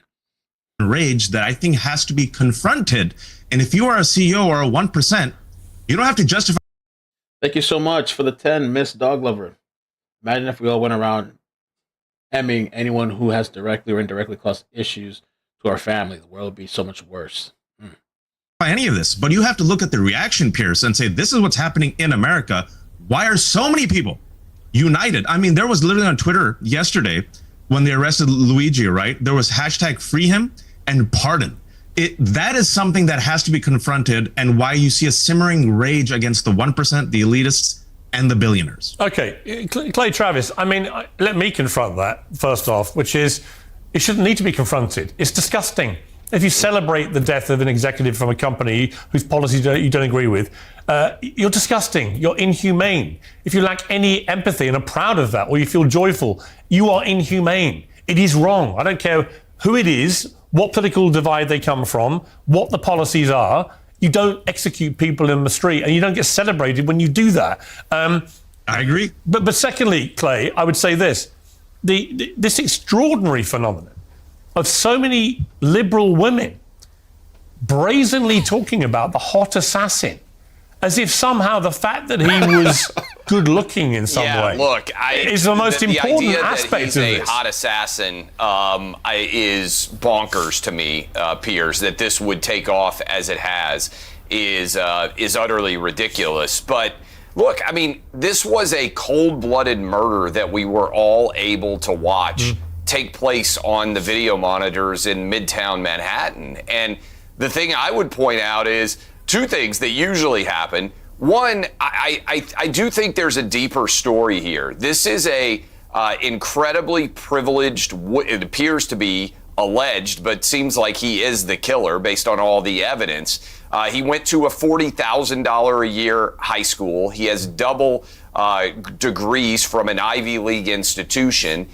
Rage that I think has to be confronted. And if you are a CEO or a 1%, you don't have to justify. Thank you so much for the 10, Miss Dog Lover. Imagine if we all went around hemming anyone who has directly or indirectly caused issues to our family. The world would be so much worse. by any of this, but you have to look at the reaction, Pierce, and say, this is what's happening in America. Why are so many people united? I mean, there was literally on Twitter yesterday when they arrested Luigi, right? There was hashtag free him and pardon. That is something that has to be confronted, and why you see a simmering rage against the 1%, the elitists, and the billionaires. Okay, Clay Travis, I mean, let me confront that first off, which is it shouldn't need to be confronted. It's disgusting. If you celebrate the death of an executive from a company whose policies you don't agree with, you're disgusting. You're inhumane. If you lack any empathy and are proud of that, or you feel joyful, you are inhumane. It is wrong. I don't care who it is, what political divide they come from, what the policies are. You don't execute people in the street, and you don't get celebrated when you do that. I agree. But secondly, Clay, I would say this. This extraordinary phenomenon of so many liberal women brazenly talking about the hot assassin, as if somehow the fact that he was good looking in some way is the most important aspect of this. The idea that he's a hot assassin is bonkers to me, Piers. That this would take off as it has is utterly ridiculous. But look, I mean, this was a cold-blooded murder that we were all able to watch take place on the video monitors in Midtown Manhattan. And the thing I would point out is two things that usually happen. One, I do think there's a deeper story here. This is a incredibly privileged, it appears to be alleged, but seems like he is the killer based on all the evidence. He went to a $40,000 a year high school. He has double degrees from an Ivy League institution.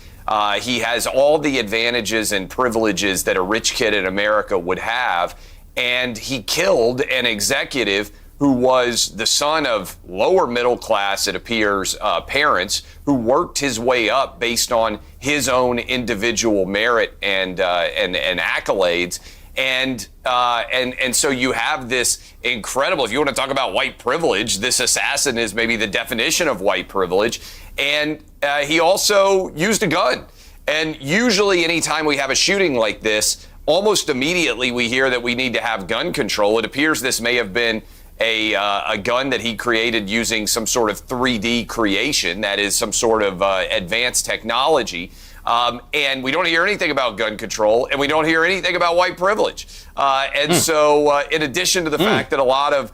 He has all the advantages and privileges that a rich kid in America would have. And he killed an executive who was the son of lower middle class, it appears, parents, who worked his way up based on his own individual merit and accolades. And so you have this incredible, if you want to talk about white privilege, this assassin is maybe the definition of white privilege. And he also used a gun. And usually anytime we have a shooting like this, almost immediately we hear that we need to have gun control. It appears this may have been a gun that he created using some sort of 3D creation, that is some sort of advanced technology. And we don't hear anything about gun control, and we don't hear anything about white privilege. So in addition to the fact that a lot of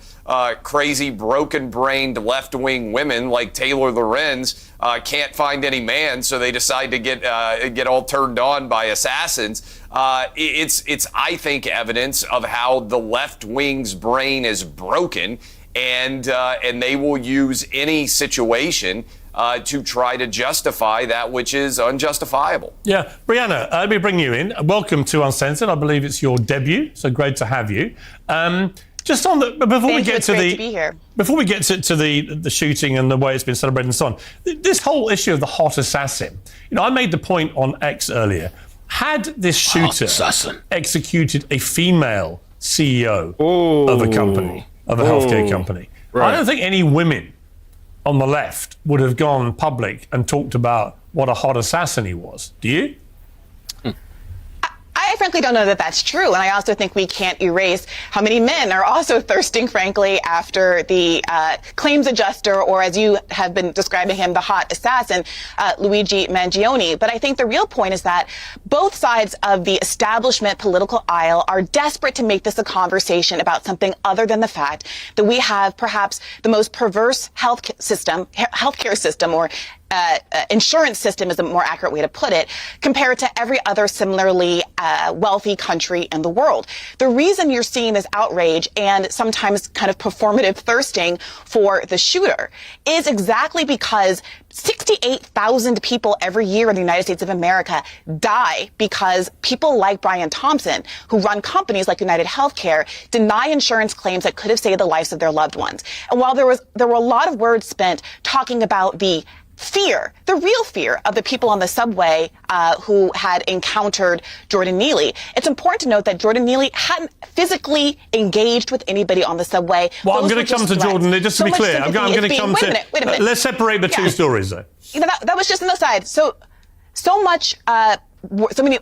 crazy, broken-brained left-wing women like Taylor Lorenz can't find any man, so they decide to get all turned on by assassins. It's I think evidence of how the left wing's brain is broken, and they will use any situation to try to justify that which is unjustifiable. Yeah, Brianna, let me bring you in. Welcome to Uncensored. I believe it's your debut, so great to have you. Just on the before we get to the shooting and the way it's been celebrated and so on, this whole issue of the hot assassin. You know, I made the point on X earlier. Had this shooter executed a female CEO of a company, of a healthcare company, I don't think any women on the left would have gone public and talked about what a hot assassin he was. Do you? I frankly don't know that that's true. And I also think we can't erase how many men are also thirsting, frankly, after the claims adjuster, or as you have been describing him, the hot assassin, Luigi Mangione. But I think the real point is that both sides of the establishment political aisle are desperate to make this a conversation about something other than the fact that we have perhaps the most perverse healthcare system, or insurance system is a more accurate way to put it, compared to every other similarly wealthy country in the world. The reason you're seeing this outrage and sometimes kind of performative thirsting for the shooter is exactly because 68,000 people every year in the United States of America die because people like Brian Thompson, who run companies like UnitedHealthcare, deny insurance claims that could have saved the lives of their loved ones. And while there were a lot of words spent talking about the real fear of the people on the subway who had encountered Jordan Neely, it's important to note that Jordan Neely hadn't physically engaged with anybody on the subway. Well, I'm going to come to Jordan, just to be clear. I'm going to come to... Wait a minute. Let's separate the two stories, though. You know, that was just an aside. So much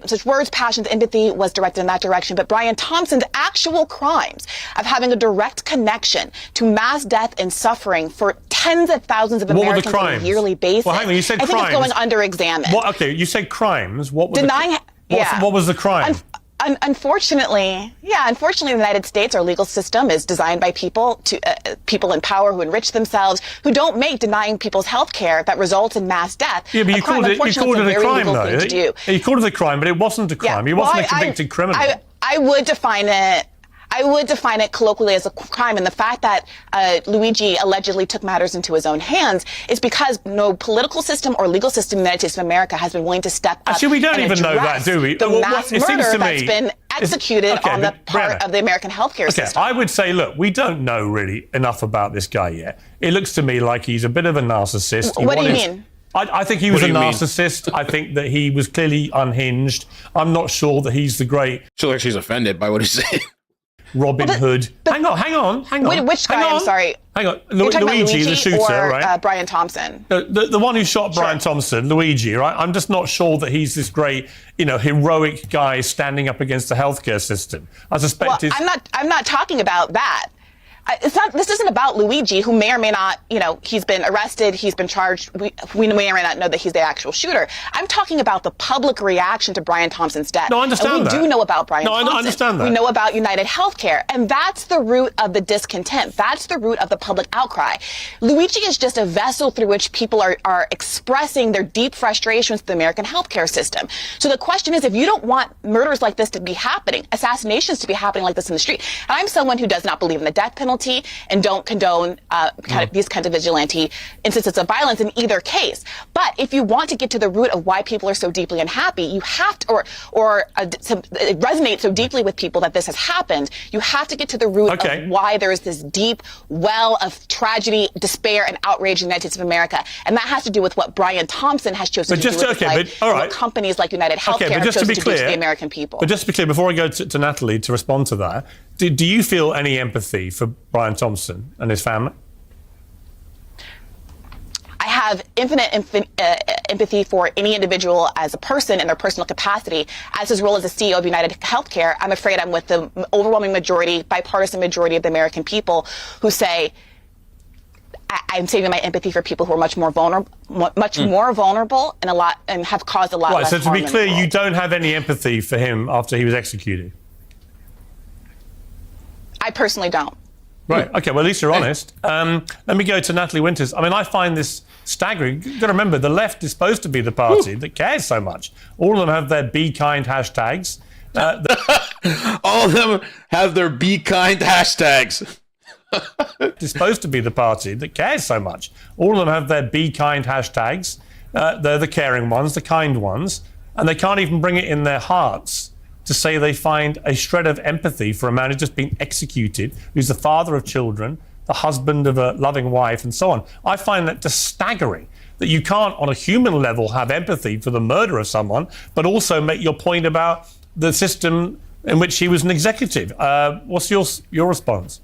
such words, passions, empathy was directed in that direction. But Brian Thompson's actual crimes of having a direct connection to mass death and suffering for tens of thousands of Americans on a yearly basis, well, hang on, you said I think crimes. it's going under-examined. Okay, you said crimes. What was Denying, what was the crime? Unfortunately, the United States, our legal system is designed by people people in power who enrich themselves, who don't make denying people's health care that results in mass death. Yeah, but you called it a crime, though. You called it a crime, but it wasn't a crime. He wasn't a convicted criminal. I would define it colloquially as a crime, and the fact that Luigi allegedly took matters into his own hands is because no political system or legal system in the United States of America has been willing to step up. Actually, we don't and even know that, do we? The mass murder that's been executed on the part of the American healthcare system. I would say, look, we don't know really enough about this guy yet. It looks to me like he's a bit of a narcissist. What do you mean? I think he was a narcissist. I think that he was clearly unhinged. I'm not sure that he's the great. She looks like she's offended by what he's saying. Robin Hood. Hang on. Which guy? I'm sorry. Hang on. Luigi, the shooter, or, right? Brian Thompson. The one who shot Brian Thompson, Luigi, right? I'm just not sure that he's this great, heroic guy standing up against the healthcare system. I suspect I'm not talking about that. This isn't about Luigi, who may or may not, he's been arrested, he's been charged. We may or may not know that he's the actual shooter. I'm talking about the public reaction to Brian Thompson's death. No, I understand that. We do know about Brian Thompson. I understand that. We know about UnitedHealthcare, and that's the root of the discontent. That's the root of the public outcry. Luigi is just a vessel through which people are expressing their deep frustrations with the American healthcare system. So the question is, if you don't want murders like this to be happening, assassinations to be happening like this in the street, and I'm someone who does not believe in the death penalty and don't condone these kinds of vigilante instances of violence in either case. But if you want to get to the root of why people are so deeply unhappy, you have to, it resonates so deeply with people that this has happened, you have to get to the root of why there is this deep well of tragedy, despair, and outrage in the United States of America. And that has to do with what Brian Thompson has chosen to do with his life, and what companies like UnitedHealthcare have chosen to do to the American people. But just to be clear, before I go to Natalie to respond to that, do you feel any empathy for Brian Thompson and his family? I have infinite empathy for any individual as a person in their personal capacity. As his role as the CEO of UnitedHealthcare, I'm afraid I'm with the overwhelming majority, bipartisan majority of the American people who say, I'm saving my empathy for people who are much more vulnerable, and have caused a lot less harm. So to be clear, you don't have any empathy for him after he was executed? I personally don't. Right. Okay. Well, at least you're honest. Let me go to Natalie Winters. I mean, I find this staggering. You've got to remember, the left is supposed to be the party that cares so much. All of them have their Be Kind hashtags. All of them have their Be Kind hashtags. It's supposed to be the party that cares so much. All of them have their Be Kind hashtags. They're the caring ones, the kind ones. And they can't even bring it in their hearts to say they find a shred of empathy for a man who's just been executed, who's the father of children, the husband of a loving wife, and so on. I find that just staggering, that you can't, on a human level, have empathy for the murder of someone, but also make your point about the system in which he was an executive. What's your response?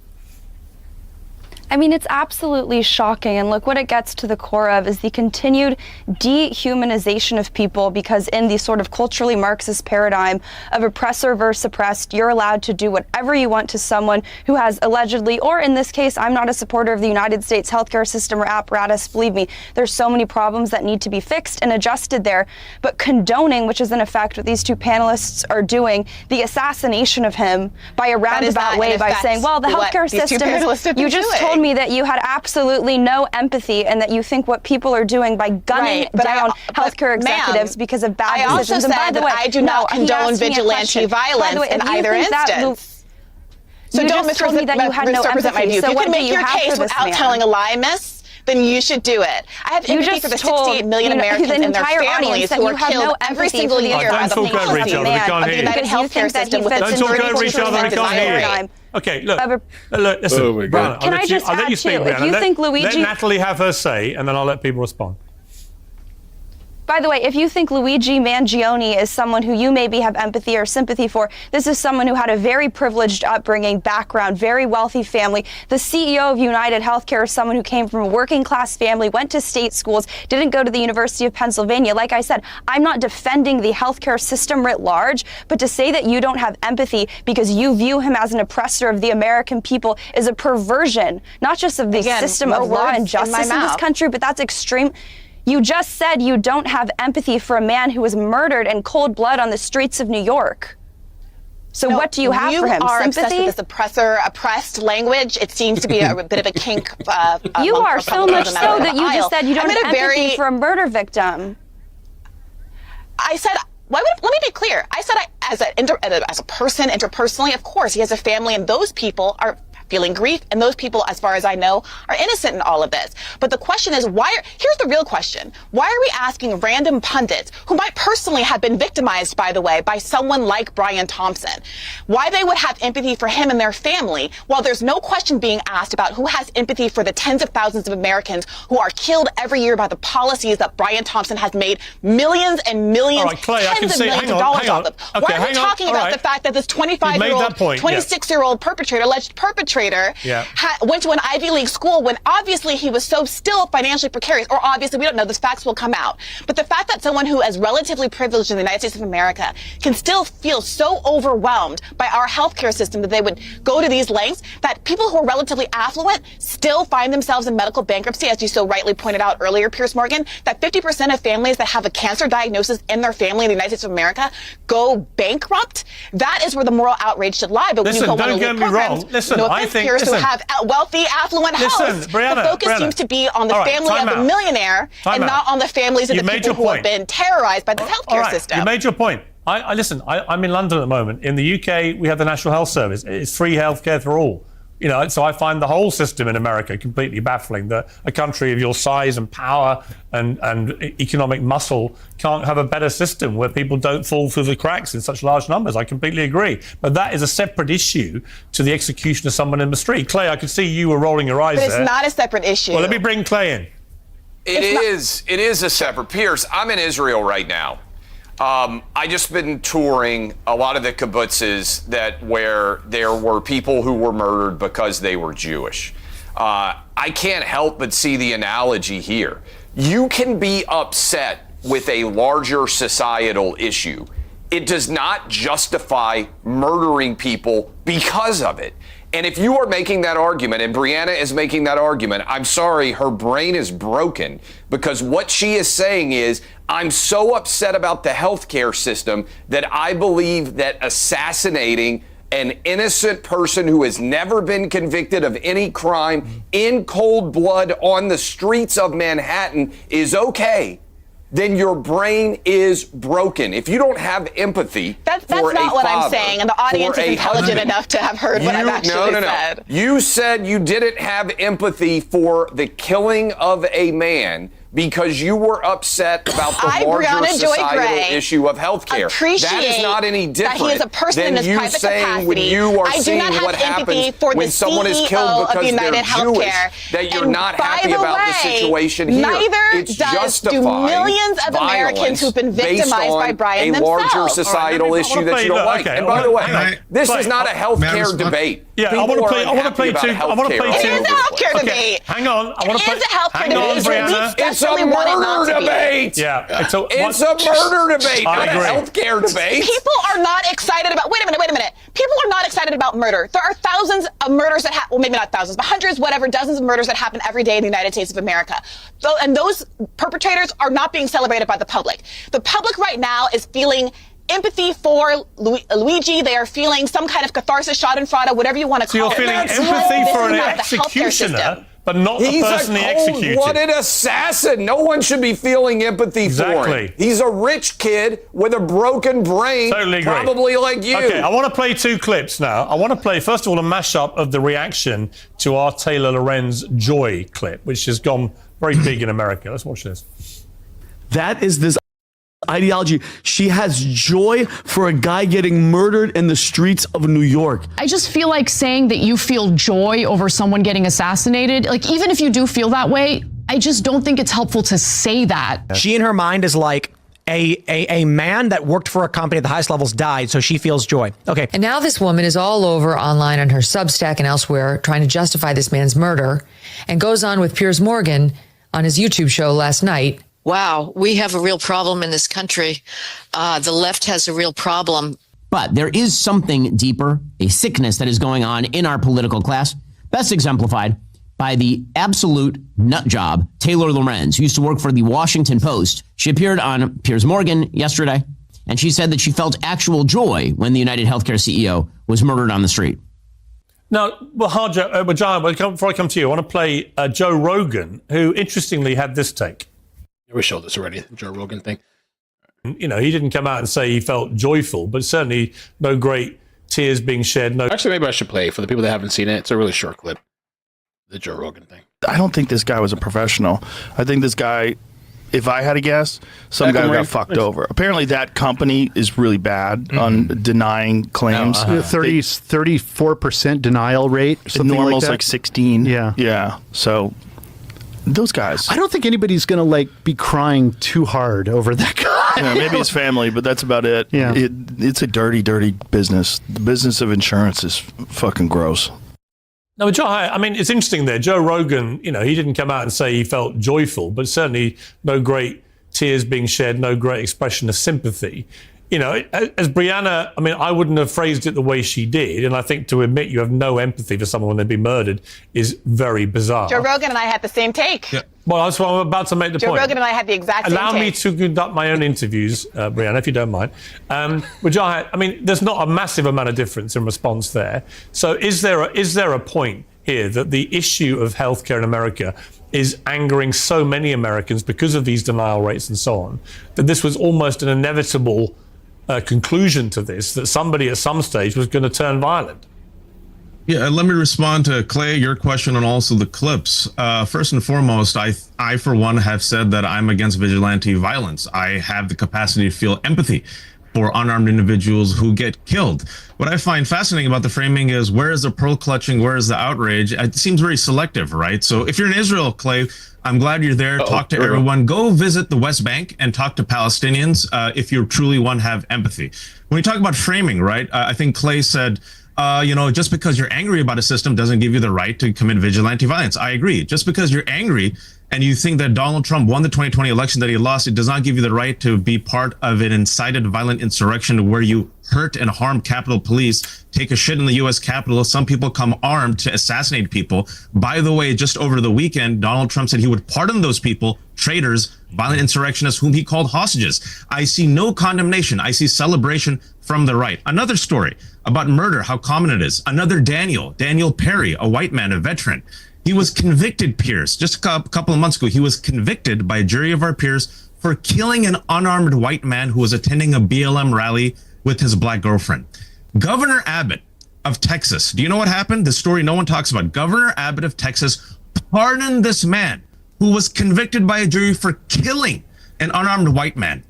I mean, it's absolutely shocking. And look, what it gets to the core of is the continued dehumanization of people, because in the sort of culturally Marxist paradigm of oppressor versus oppressed, you're allowed to do whatever you want to someone who has allegedly, or in this case, I'm not a supporter of the United States healthcare system or apparatus. Believe me, there's so many problems that need to be fixed and adjusted there. But condoning, which is in effect what these two panelists are doing, the assassination of him by a roundabout way by saying, well, the healthcare system is, you just told me that you had absolutely no empathy and that you think what people are doing by gunning down healthcare executives because of bad decisions. And by the way, I do not condone vigilante violence in either instance. So don't misrepresent my view. If you can make your case without telling a lie, miss, then you should do it. I have empathy for the 68 million Americans and their families who are killed every single year by the policy of the UnitedHealthcare system with its insurance. Okay, look, listen, Brianna, Can I just I'll let you speak, Brianna. If you think Luigi... Let Natalie have her say, and then I'll let people respond. By the way, if you think Luigi Mangione is someone who you maybe have empathy or sympathy for, this is someone who had a very privileged upbringing, background, very wealthy family. The CEO of UnitedHealthcare is someone who came from a working class family, went to state schools, didn't go to the University of Pennsylvania. Like I said, I'm not defending the healthcare system writ large, but to say that you don't have empathy because you view him as an oppressor of the American people is a perversion, not just of the system of law and justice in this country, but that's extreme. You just said you don't have empathy for a man who was murdered in cold blood on the streets of New York. So what do you have for him? You are Sympathy? obsessed with this oppressed language. It seems to be a bit of a kink. You are so much so that you just said you don't have empathy for a murder victim. I said, let me be clear. I said, as a person, interpersonally, of course, he has a family, and those people are feeling grief, and those people, as far as I know, are innocent in all of this. But the question is, here's the real question. Why are we asking random pundits, who might personally have been victimized, by the way, by someone like Brian Thompson, why they would have empathy for him and their family, while there's no question being asked about who has empathy for the tens of thousands of Americans who are killed every year by the policies that Brian Thompson has made millions and millions, Clay, tens of millions of dollars off of. Why are we talking about the fact that this 25-year-old, 26-year-old alleged perpetrator went to an Ivy League school when obviously he was still financially precarious, or obviously we don't know, the facts will come out. But the fact that someone who is relatively privileged in the United States of America can still feel so overwhelmed by our healthcare system that they would go to these lengths, that people who are relatively affluent still find themselves in medical bankruptcy, as you so rightly pointed out earlier, Piers Morgan, that 50% of families that have a cancer diagnosis in their family in the United States of America go bankrupt. That is where the moral outrage should lie. But listen, when you go don't get me wrong. Listen, I think who have wealthy, affluent homes. The focus seems to be on the family of the millionaire and not on the families of the people who have been terrorized by the healthcare system. You made your point. Listen, I'm in London at the moment. In the UK, we have the National Health Service. It's free healthcare for all. So I find the whole system in America completely baffling, that a country of your size and power and economic muscle can't have a better system where people don't fall through the cracks in such large numbers. I completely agree. But that is a separate issue to the execution of someone in the street. Clay, I could see you were rolling your eyes there. But it's not a separate issue. Well, let me bring Clay in. It is a separate. Piers, I'm in Israel right now. I just been touring a lot of the kibbutzes where there were people who were murdered because they were Jewish. I can't help but see the analogy here. You can be upset with a larger societal issue. It does not justify murdering people because of it. And if you are making that argument, and Brianna is making that argument, I'm sorry, her brain is broken, because what she is saying is, I'm so upset about the healthcare system that I believe that assassinating an innocent person who has never been convicted of any crime in cold blood on the streets of Manhattan is okay. Then your brain is broken. If you don't have empathy, that's not what I'm saying, and the audience is intelligent enough to have heard what I've actually said. You said you didn't have empathy for the killing of a man because you were upset about the larger societal issue of healthcare. That is not any different that he is a person than in his you private saying capacity. when you are I seeing do not what have empathy happens for when the someone is CEO killed because of they're Jewish, that you're not happy about the situation here. Neither do millions of Americans who've been victimized by Brian themselves. A larger societal issue that you don't like. And by the way, this is not a healthcare debate. Yeah, I want to play two. It is a healthcare debate. Hang on. It is a healthcare debate. It's a murder debate. Yeah, it's a murder debate, not a healthcare debate. People are not excited about. Wait a minute. People are not excited about murder. There are thousands of murders that happen. Well, maybe not thousands, but hundreds, whatever, dozens of murders that happen every day in the United States of America. And those perpetrators are not being celebrated by the public. The public right now is feeling empathy for Luigi. They are feeling some kind of catharsis, schadenfreude, whatever you want to call it. So you're feeling empathy for an executioner, but not the person he executed. He's a cold-blooded assassin. No one should be feeling empathy for him. He's a rich kid with a broken brain, probably like you. Okay, I want to play two clips now. I want to play, first of all, a mashup of the reaction to our Taylor Lorenz Joy clip, which has gone very big in America. Let's watch this. That is this ideology. She has joy for a guy getting murdered in the streets of New York. I just feel like saying that you feel joy over someone getting assassinated, like even if you do feel that way, I just don't think it's helpful to say that. She in her mind is like, a man that worked for a company at the highest levels died, so she feels joy. Okay. And now this woman is all over online on her Substack and elsewhere trying to justify this man's murder, and goes on with Piers Morgan on his YouTube show last night. Wow, we have a real problem in this country. The left has a real problem. But there is something deeper, a sickness that is going on in our political class, best exemplified by the absolute nut job, Taylor Lorenz, who used to work for the Washington Post. She appeared on Piers Morgan yesterday, and she said that she felt actual joy when the UnitedHealthcare CEO was murdered on the street. Now, well, John, before I come to you, I want to play Joe Rogan, who interestingly had this take. We showed this already, the Joe Rogan thing. You know, he didn't come out and say he felt joyful, but certainly no great tears being shed. No. Actually, maybe I should play for the people that haven't seen it. It's a really short clip. The Joe Rogan thing. I don't think this guy was a professional. I think this guy, if I had to guess, some guy got fucked over. Apparently that company is really bad on denying claims. 34% denial rate. Normal's like 16. Yeah. Yeah. So those guys. I don't think anybody's going to like be crying too hard over that guy. Yeah, maybe his family, but that's about it. Yeah. It's a dirty, dirty business. The business of insurance is fucking gross. No, Joe, I mean, it's interesting there. Joe Rogan, you know, he didn't come out and say he felt joyful, but certainly no great tears being shed, no great expression of sympathy. You know, as Brianna, I mean, I wouldn't have phrased it the way she did. And I think to admit you have no empathy for someone when they've been murdered is very bizarre. Joe Rogan and I had the same take. Yeah. Well, that's what I'm about to make the Joe point. Joe Rogan and I had the exact same take. Allow me to conduct my own interviews, Brianna, if you don't mind. Which I mean, there's not a massive amount of difference in response there. So is there a point here that the issue of healthcare in America is angering so many Americans because of these denial rates and so on, that this was almost an inevitable conclusion to this, that somebody at some stage was going to turn violent? Yeah, let me respond to Clay, your question, and also the clips. First and foremost, I for one have said that I'm against vigilante violence. I have the capacity to feel empathy for unarmed individuals who get killed. What I find fascinating about the framing is, where is the pearl clutching? Where is the outrage? It seems very selective, right? So if you're in Israel, Clay, I'm glad you're there. Talk to everyone. Go visit the West Bank and talk to Palestinians if you truly want to have empathy. When we talk about framing, right, I think Clay said, you know, just because you're angry about a system doesn't give you the right to commit vigilante violence. I agree. Just because you're angry and you think that Donald Trump won the 2020 election that he lost, it does not give you the right to be part of an incited violent insurrection where you hurt and harm Capitol Police, take a shit in the U.S. Capitol. Some people come armed to assassinate people. By the way, just over the weekend, Donald Trump said he would pardon those people, traitors, violent insurrectionists whom he called hostages. I see no condemnation. I see celebration from the right. Another story about murder, how common it is. Another Daniel Perry, a white man, a veteran. He was convicted, Piers, just a couple of months ago. He was convicted by a jury of our peers for killing an unarmed white man who was attending a BLM rally with his black girlfriend. Governor Abbott of Texas, do you know what happened? The story no one talks about. Governor Abbott of Texas pardoned this man who was convicted by a jury for killing an unarmed white man.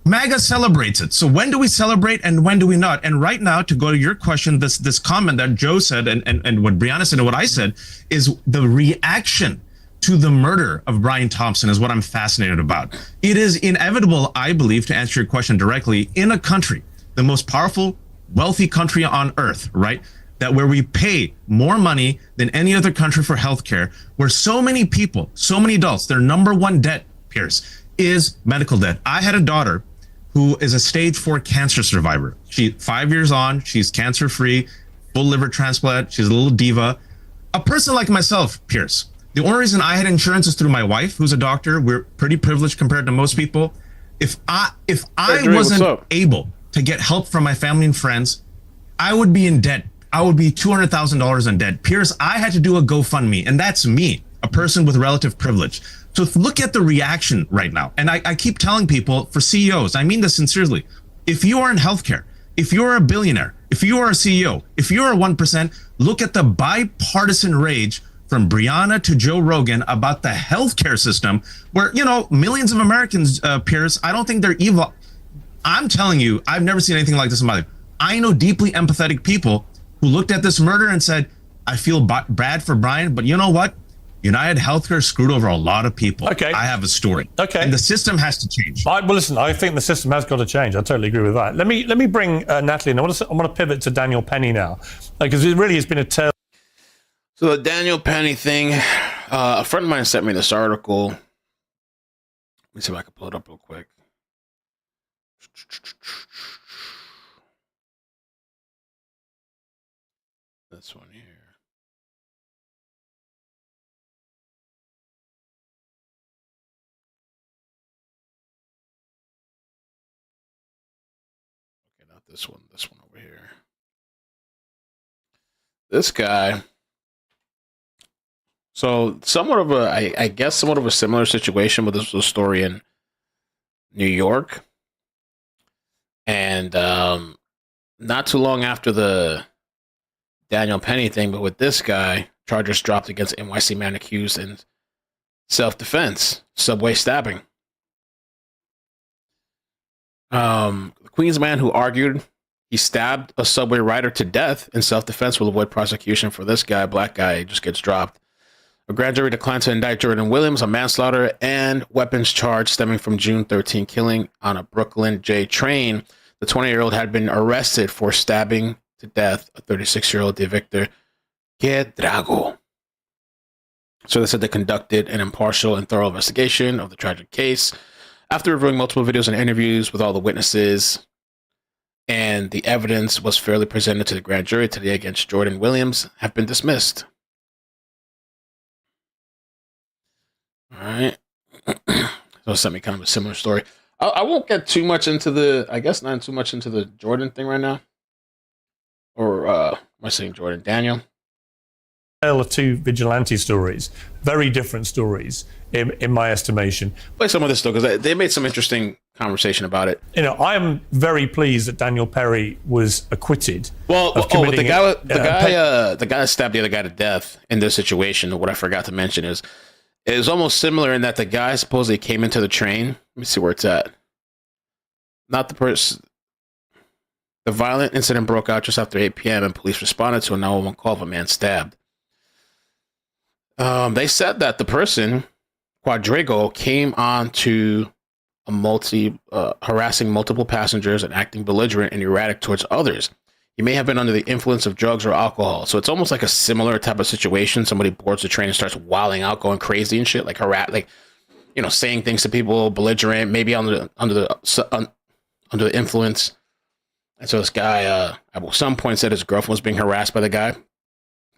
MAGA celebrates it. So when do we celebrate and when do we not? And right now, to go to your question, this comment that Joe said and what Brianna said and what I said is the reaction to the murder of Brian Thompson is what I'm fascinated about. It is inevitable, I believe, to answer your question directly, in a country, the most powerful, wealthy country on earth, right? That where we pay more money than any other country for healthcare, where so many people, so many adults, their number one debt, Piers, is medical debt. I had a daughter who is a stage 4 cancer survivor. She 5 years on, she's cancer free, full liver transplant, she's a little diva. A person like myself, Piers, the only reason I had insurance is through my wife, who's a doctor. We're pretty privileged compared to most people. If I wasn't able to get help from my family and friends, I would be in debt. I would be $200,000 in debt. Piers, I had to do a GoFundMe, and that's me, a person with relative privilege. So look at the reaction right now. And I keep telling people, for CEOs, I mean this sincerely, if you are in healthcare, if you're a billionaire, if you are a CEO, if you're a 1%, look at the bipartisan rage from Brianna to Joe Rogan about the healthcare system, where, you know, millions of Americans, Piers, I don't think they're evil. I'm telling you, I've never seen anything like this in my life. I know deeply empathetic people who looked at this murder and said, I feel bad for Brian, but you know what? UnitedHealthcare screwed over a lot of people. Okay. I have a story. Okay. And the system has to change. Well, listen, I think the system has got to change. I totally agree with that. Let me bring Natalie in. I want to pivot to Daniel Penny now, because it really has been a tale. So the Daniel Penny thing, a friend of mine sent me this article. Let me see if I can pull it up real quick. This one here. Okay, not this one. This one over here. This guy. So somewhat of a, I guess somewhat of a similar situation, but this was a story in New York. And not too long after the Daniel Penny thing, but with this guy, charges dropped against NYC man accused in self-defense, subway stabbing. The Queens man who argued he stabbed a subway rider to death in self-defense will avoid prosecution for this guy. Black guy just gets dropped. A grand jury declined to indict Jordan Williams on manslaughter and weapons charge stemming from June 13 killing on a Brooklyn J train. The 20-year-old had been arrested for stabbing to death a 36-year-old Victor Drago. So they said they conducted an impartial and thorough investigation of the tragic case. After reviewing multiple videos and interviews with all the witnesses, and the evidence was fairly presented to the grand jury today against Jordan Williams, have been dismissed. All right. So sent me kind of a similar story. I won't get too much into the, I guess not too much into the Jordan thing right now. Or, am I saying Jordan? Daniel? Tale of two vigilante stories. Very different stories, in my estimation. Play some of this, though, because they made some interesting conversation about it. You know, I am very pleased that Daniel Penny was acquitted. Well, but the guy that stabbed the other guy to death in this situation, what I forgot to mention is almost similar in that the guy supposedly came into the train. Let me see where it's at. Not the person. The violent incident broke out just after 8 p.m. and police responded to a 911 call of a man stabbed. They said that the person, Quadrago, came on to a harassing multiple passengers and acting belligerent and erratic towards others. He may have been under the influence of drugs or alcohol. So it's almost like a similar type of situation. Somebody boards the train and starts wilding out, going crazy and shit, like saying things to people, belligerent, maybe under the influence. And so this guy, at some point, said his girlfriend was being harassed by the guy,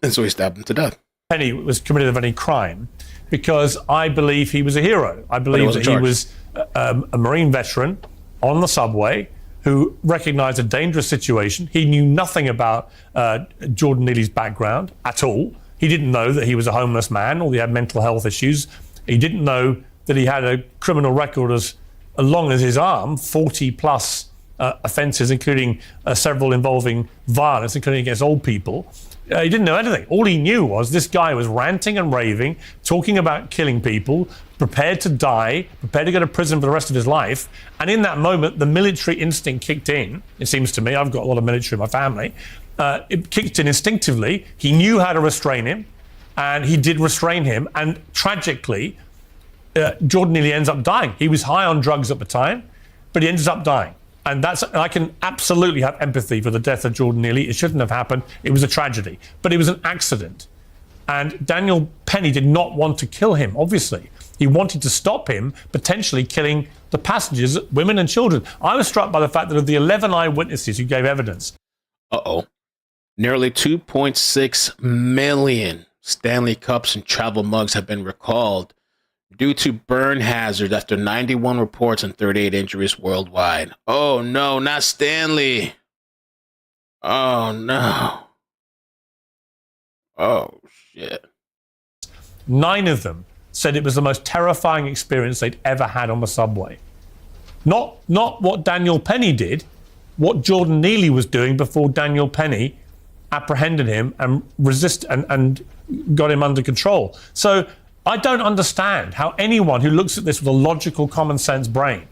and so he stabbed him to death. Penny was committed of any crime because I believe he was a hero. I believe that he was a Marine veteran on the subway who recognized a dangerous situation. He knew nothing about Jordan Neely's background at all. He didn't know that he was a homeless man or he had mental health issues. He didn't know that he had a criminal record as long as his arm, 40 plus offences, including several involving violence, including against old people. He didn't know anything. All he knew was this guy was ranting and raving, talking about killing people, prepared to die, prepared to go to prison for the rest of his life. And in that moment, the military instinct kicked in. It seems to me, I've got a lot of military in my family. It kicked in instinctively. He knew how to restrain him, and he did restrain him. And tragically, Jordan Neely ends up dying. He was high on drugs at the time, but he ends up dying. And I can absolutely have empathy for the death of Jordan Neely. It shouldn't have happened. It was a tragedy, but it was an accident. And Daniel Penny did not want to kill him, obviously. He wanted to stop him potentially killing the passengers, women and children. I was struck by the fact that of the 11 eyewitnesses who gave evidence. Nearly 2.6 million Stanley Cups and travel mugs have been recalled due to burn hazard after 91 reports and 38 injuries worldwide. Oh no, not Stanley. Oh no. Oh shit. 9 of them said it was the most terrifying experience they'd ever had on the subway. Not what Daniel Penny did, what Jordan Neely was doing before Daniel Penny apprehended him and and got him under control. So I don't understand how anyone who looks at this with a logical, common sense brain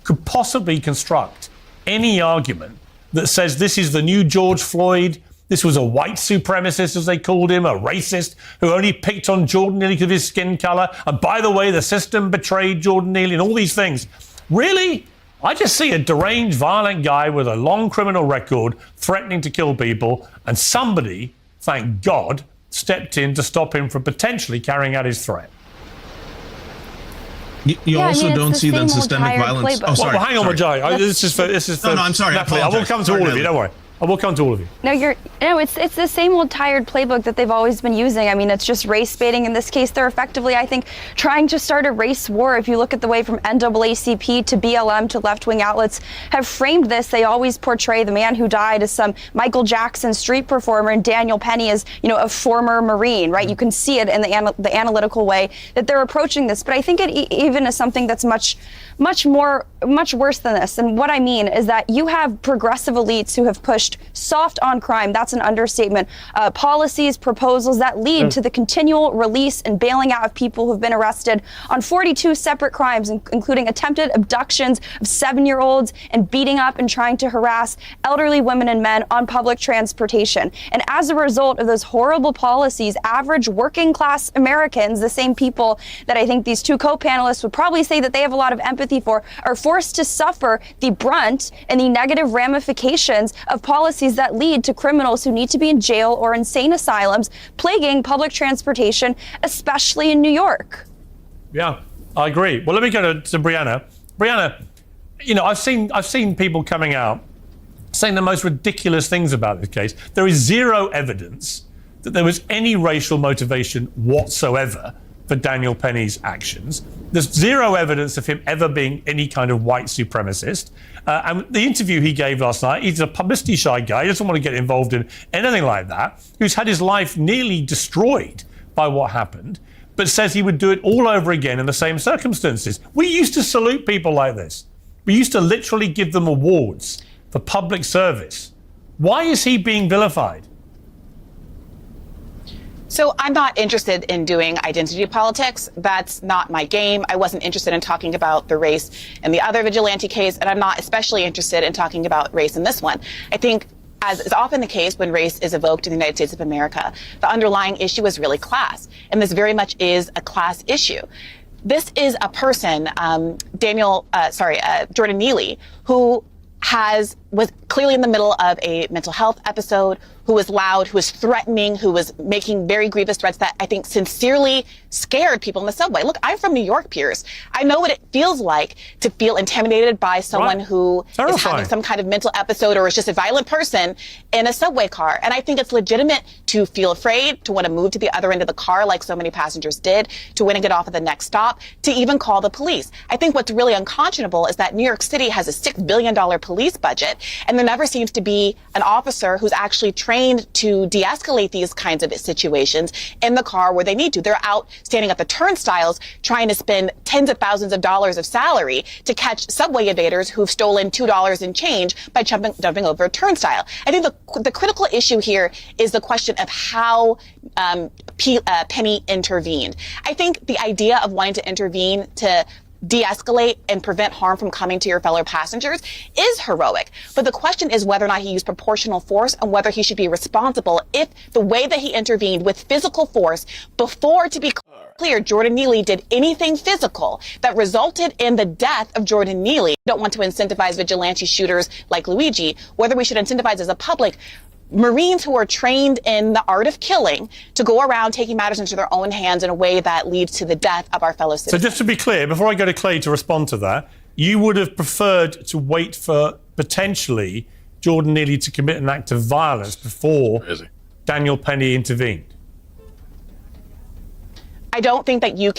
could possibly construct any argument that says this is the new George Floyd, This was a white supremacist, as they called him, a racist who only picked on Jordan Neely because of his skin color. And by the way, the system betrayed Jordan Neely and all these things. Really? I just see a deranged, violent guy with a long criminal record threatening to kill people, and somebody, thank God, stepped in to stop him from potentially carrying out his threat. You also don't see the systemic violence. Oh, sorry. Well, hang on, Rajai. This is for. No, I'm sorry. Natalie, I will come to all of you. Don't worry. I will come to all of you. No, it's the same old tired playbook that they've always been using. I mean, it's just race baiting. In this case, they're effectively, I think, trying to start a race war. If you look at the way from NAACP to BLM to left-wing outlets have framed this, they always portray the man who died as some Michael Jackson street performer and Daniel Penny as, a former Marine, right? You can see it in the analytical way that they're approaching this. But I think it even is something that's much worse than this. And what I mean is that you have progressive elites who have pushed soft on crime, that's an understatement, policies, proposals that lead to the continual release and bailing out of people who've been arrested on 42 separate crimes, including attempted abductions of 7-year-olds and beating up and trying to harass elderly women and men on public transportation. And as a result of those horrible policies, average working class Americans, the same people that I think these two co-panelists would probably say that they have a lot of empathy for, are forced to suffer the brunt and the negative ramifications of policies that lead to criminals who need to be in jail or insane asylums, plaguing public transportation, especially in New York. Yeah, I agree. Well, let me go to Brianna. Brianna, I've seen people coming out saying the most ridiculous things about this case. There is zero evidence that there was any racial motivation whatsoever for Daniel Penny's actions. There's zero evidence of him ever being any kind of white supremacist. And the interview he gave last night, he's a publicity shy guy. He doesn't want to get involved in anything like that, who's had his life nearly destroyed by what happened, but says he would do it all over again in the same circumstances. We used to salute people like this. We used to literally give them awards for public service. Why is he being vilified? So I'm not interested in doing identity politics. That's not my game. I wasn't interested in talking about the race in the other vigilante case, and I'm not especially interested in talking about race in this one. I think, as is often the case when race is evoked in the United States of America, the underlying issue is really class, and this very much is a class issue. This is a person, Jordan Neely, who was clearly in the middle of a mental health episode, who was loud, who was threatening, who was making very grievous threats that I think sincerely scared people in the subway. Look, I'm from New York, Piers. I know what it feels like to feel intimidated by someone who is having some kind of mental episode or is just a violent person in a subway car. And I think it's legitimate to feel afraid, to want to move to the other end of the car like so many passengers did, to want to get off at the next stop, to even call the police. I think what's really unconscionable is that New York City has a $6 billion police budget, and there never seems to be an officer who's actually trained to de-escalate these kinds of situations in the car where they need to. They're out standing at the turnstiles trying to spend tens of thousands of dollars of salary to catch subway evaders who've stolen $2 in change by jumping over a turnstile. I think the critical issue here is the question of how Penny intervened. I think the idea of wanting to intervene to de-escalate and prevent harm from coming to your fellow passengers is heroic. But the question is whether or not he used proportional force and whether he should be responsible if the way that he intervened with physical force before, to be clear, Jordan Neely did anything physical that resulted in the death of Jordan Neely. We don't want to incentivize vigilante shooters like Luigi, whether we should incentivize as a public Marines who are trained in the art of killing to go around taking matters into their own hands in a way that leads to the death of our fellow citizens. So just to be clear, before I go to Clay to respond to that, you would have preferred to wait for potentially Jordan Neely to commit an act of violence before Daniel Penny intervened? I don't think that you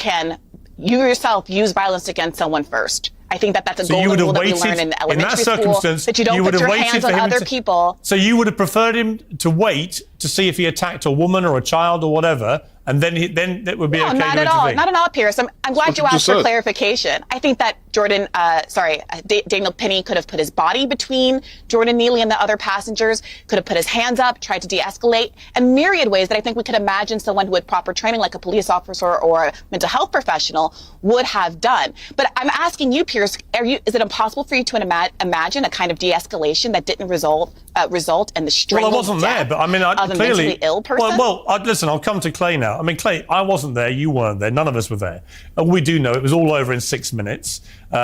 yourself use violence against someone first. I think that's a golden rule that we learn in elementary school, that you don't put your hands on other people. So you would have preferred him to wait to see if he attacked a woman or a child or whatever, and then it would be okay not to at all. intervene. Not at all, Pierce. I'm glad you asked for clarification. I think that Daniel Penny could have put his body between Jordan Neely and the other passengers, could have put his hands up, tried to de-escalate, and myriad ways that I think we could imagine someone who had proper training, like a police officer or a mental health professional, would have done. But I'm asking you, Pierce, is it impossible for you to imagine a kind of de-escalation that didn't result in the strangled Well, I wasn't there, but I mean, of a mentally ill person? Listen, I'll come to Clay now. I mean, Clay, I wasn't there, you weren't there, none of us were there. And we do know it was all over in 6 minutes.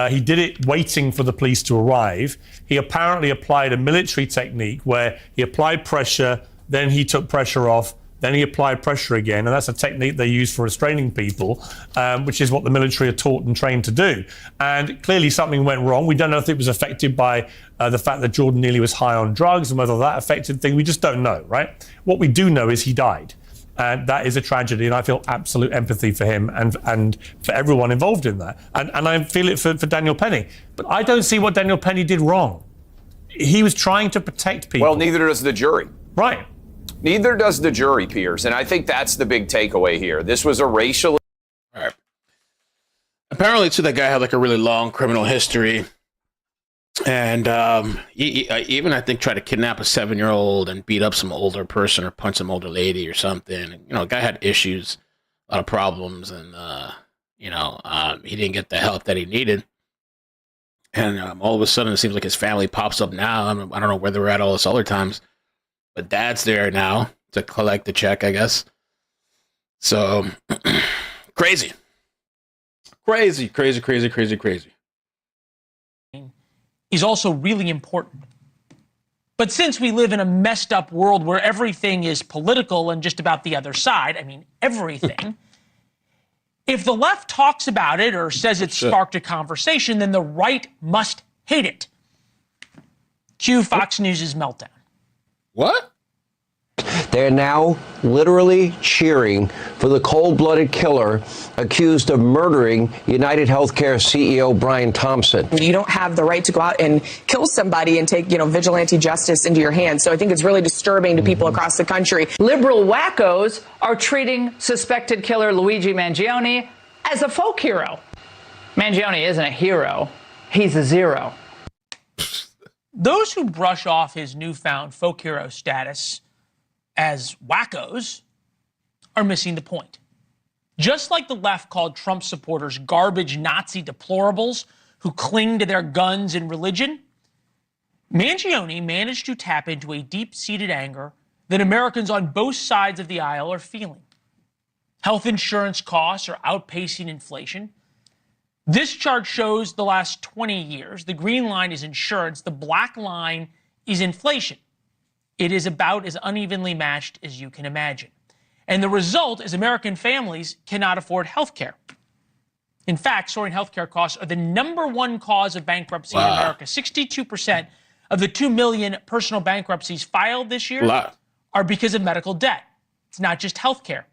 He did it waiting for the police to arrive. He apparently applied a military technique where he applied pressure, then he took pressure off, then he applied pressure again, and that's a technique they use for restraining people, which is what the military are taught and trained to do. And clearly something went wrong. We don't know if it was affected by the fact that Jordan Neely was high on drugs and whether that affected things. We just don't know, right? What we do know is he died. And that is a tragedy, and I feel absolute empathy for him and for everyone involved in that. And I feel it for Daniel Penny. But I don't see what Daniel Penny did wrong. He was trying to protect people. Well, neither does the jury. Right. Neither does the jury, Piers. And I think that's the big takeaway here. This was a racial... All right. Apparently, too, that guy had like a really long criminal history. And he even, I think, tried to kidnap a 7-year-old and beat up some older person or punch some older lady or something. And, the guy had issues, a lot of problems, and, he didn't get the help that he needed. And all of a sudden, it seems like his family pops up now. I don't know where they were at all this other times. But Dad's there now to collect the check, I guess. So, crazy. Is also really important. But since we live in a messed up world where everything is political and just about the other side, I mean, everything, if the left talks about it or says it sparked a conversation, then the right must hate it. Cue Fox News' meltdown. What? They're now literally cheering for the cold-blooded killer accused of murdering UnitedHealthcare CEO Brian Thompson. You don't have the right to go out and kill somebody and take, vigilante justice into your hands. So I think it's really disturbing to people across the country. Liberal wackos are treating suspected killer Luigi Mangione as a folk hero. Mangione isn't a hero. He's a zero. Those who brush off his newfound folk hero status as wackos are missing the point. Just like the left called Trump supporters garbage Nazi deplorables who cling to their guns and religion, Mangione managed to tap into a deep-seated anger that Americans on both sides of the aisle are feeling. Health insurance costs are outpacing inflation. This chart shows the last 20 years. The green line is insurance. The black line is inflation. It is about as unevenly matched as you can imagine. And the result is American families cannot afford health care. In fact, soaring health care costs are the #1 cause of bankruptcy in America. 62% of the 2 million personal bankruptcies filed this year are because of medical debt. It's not just health care.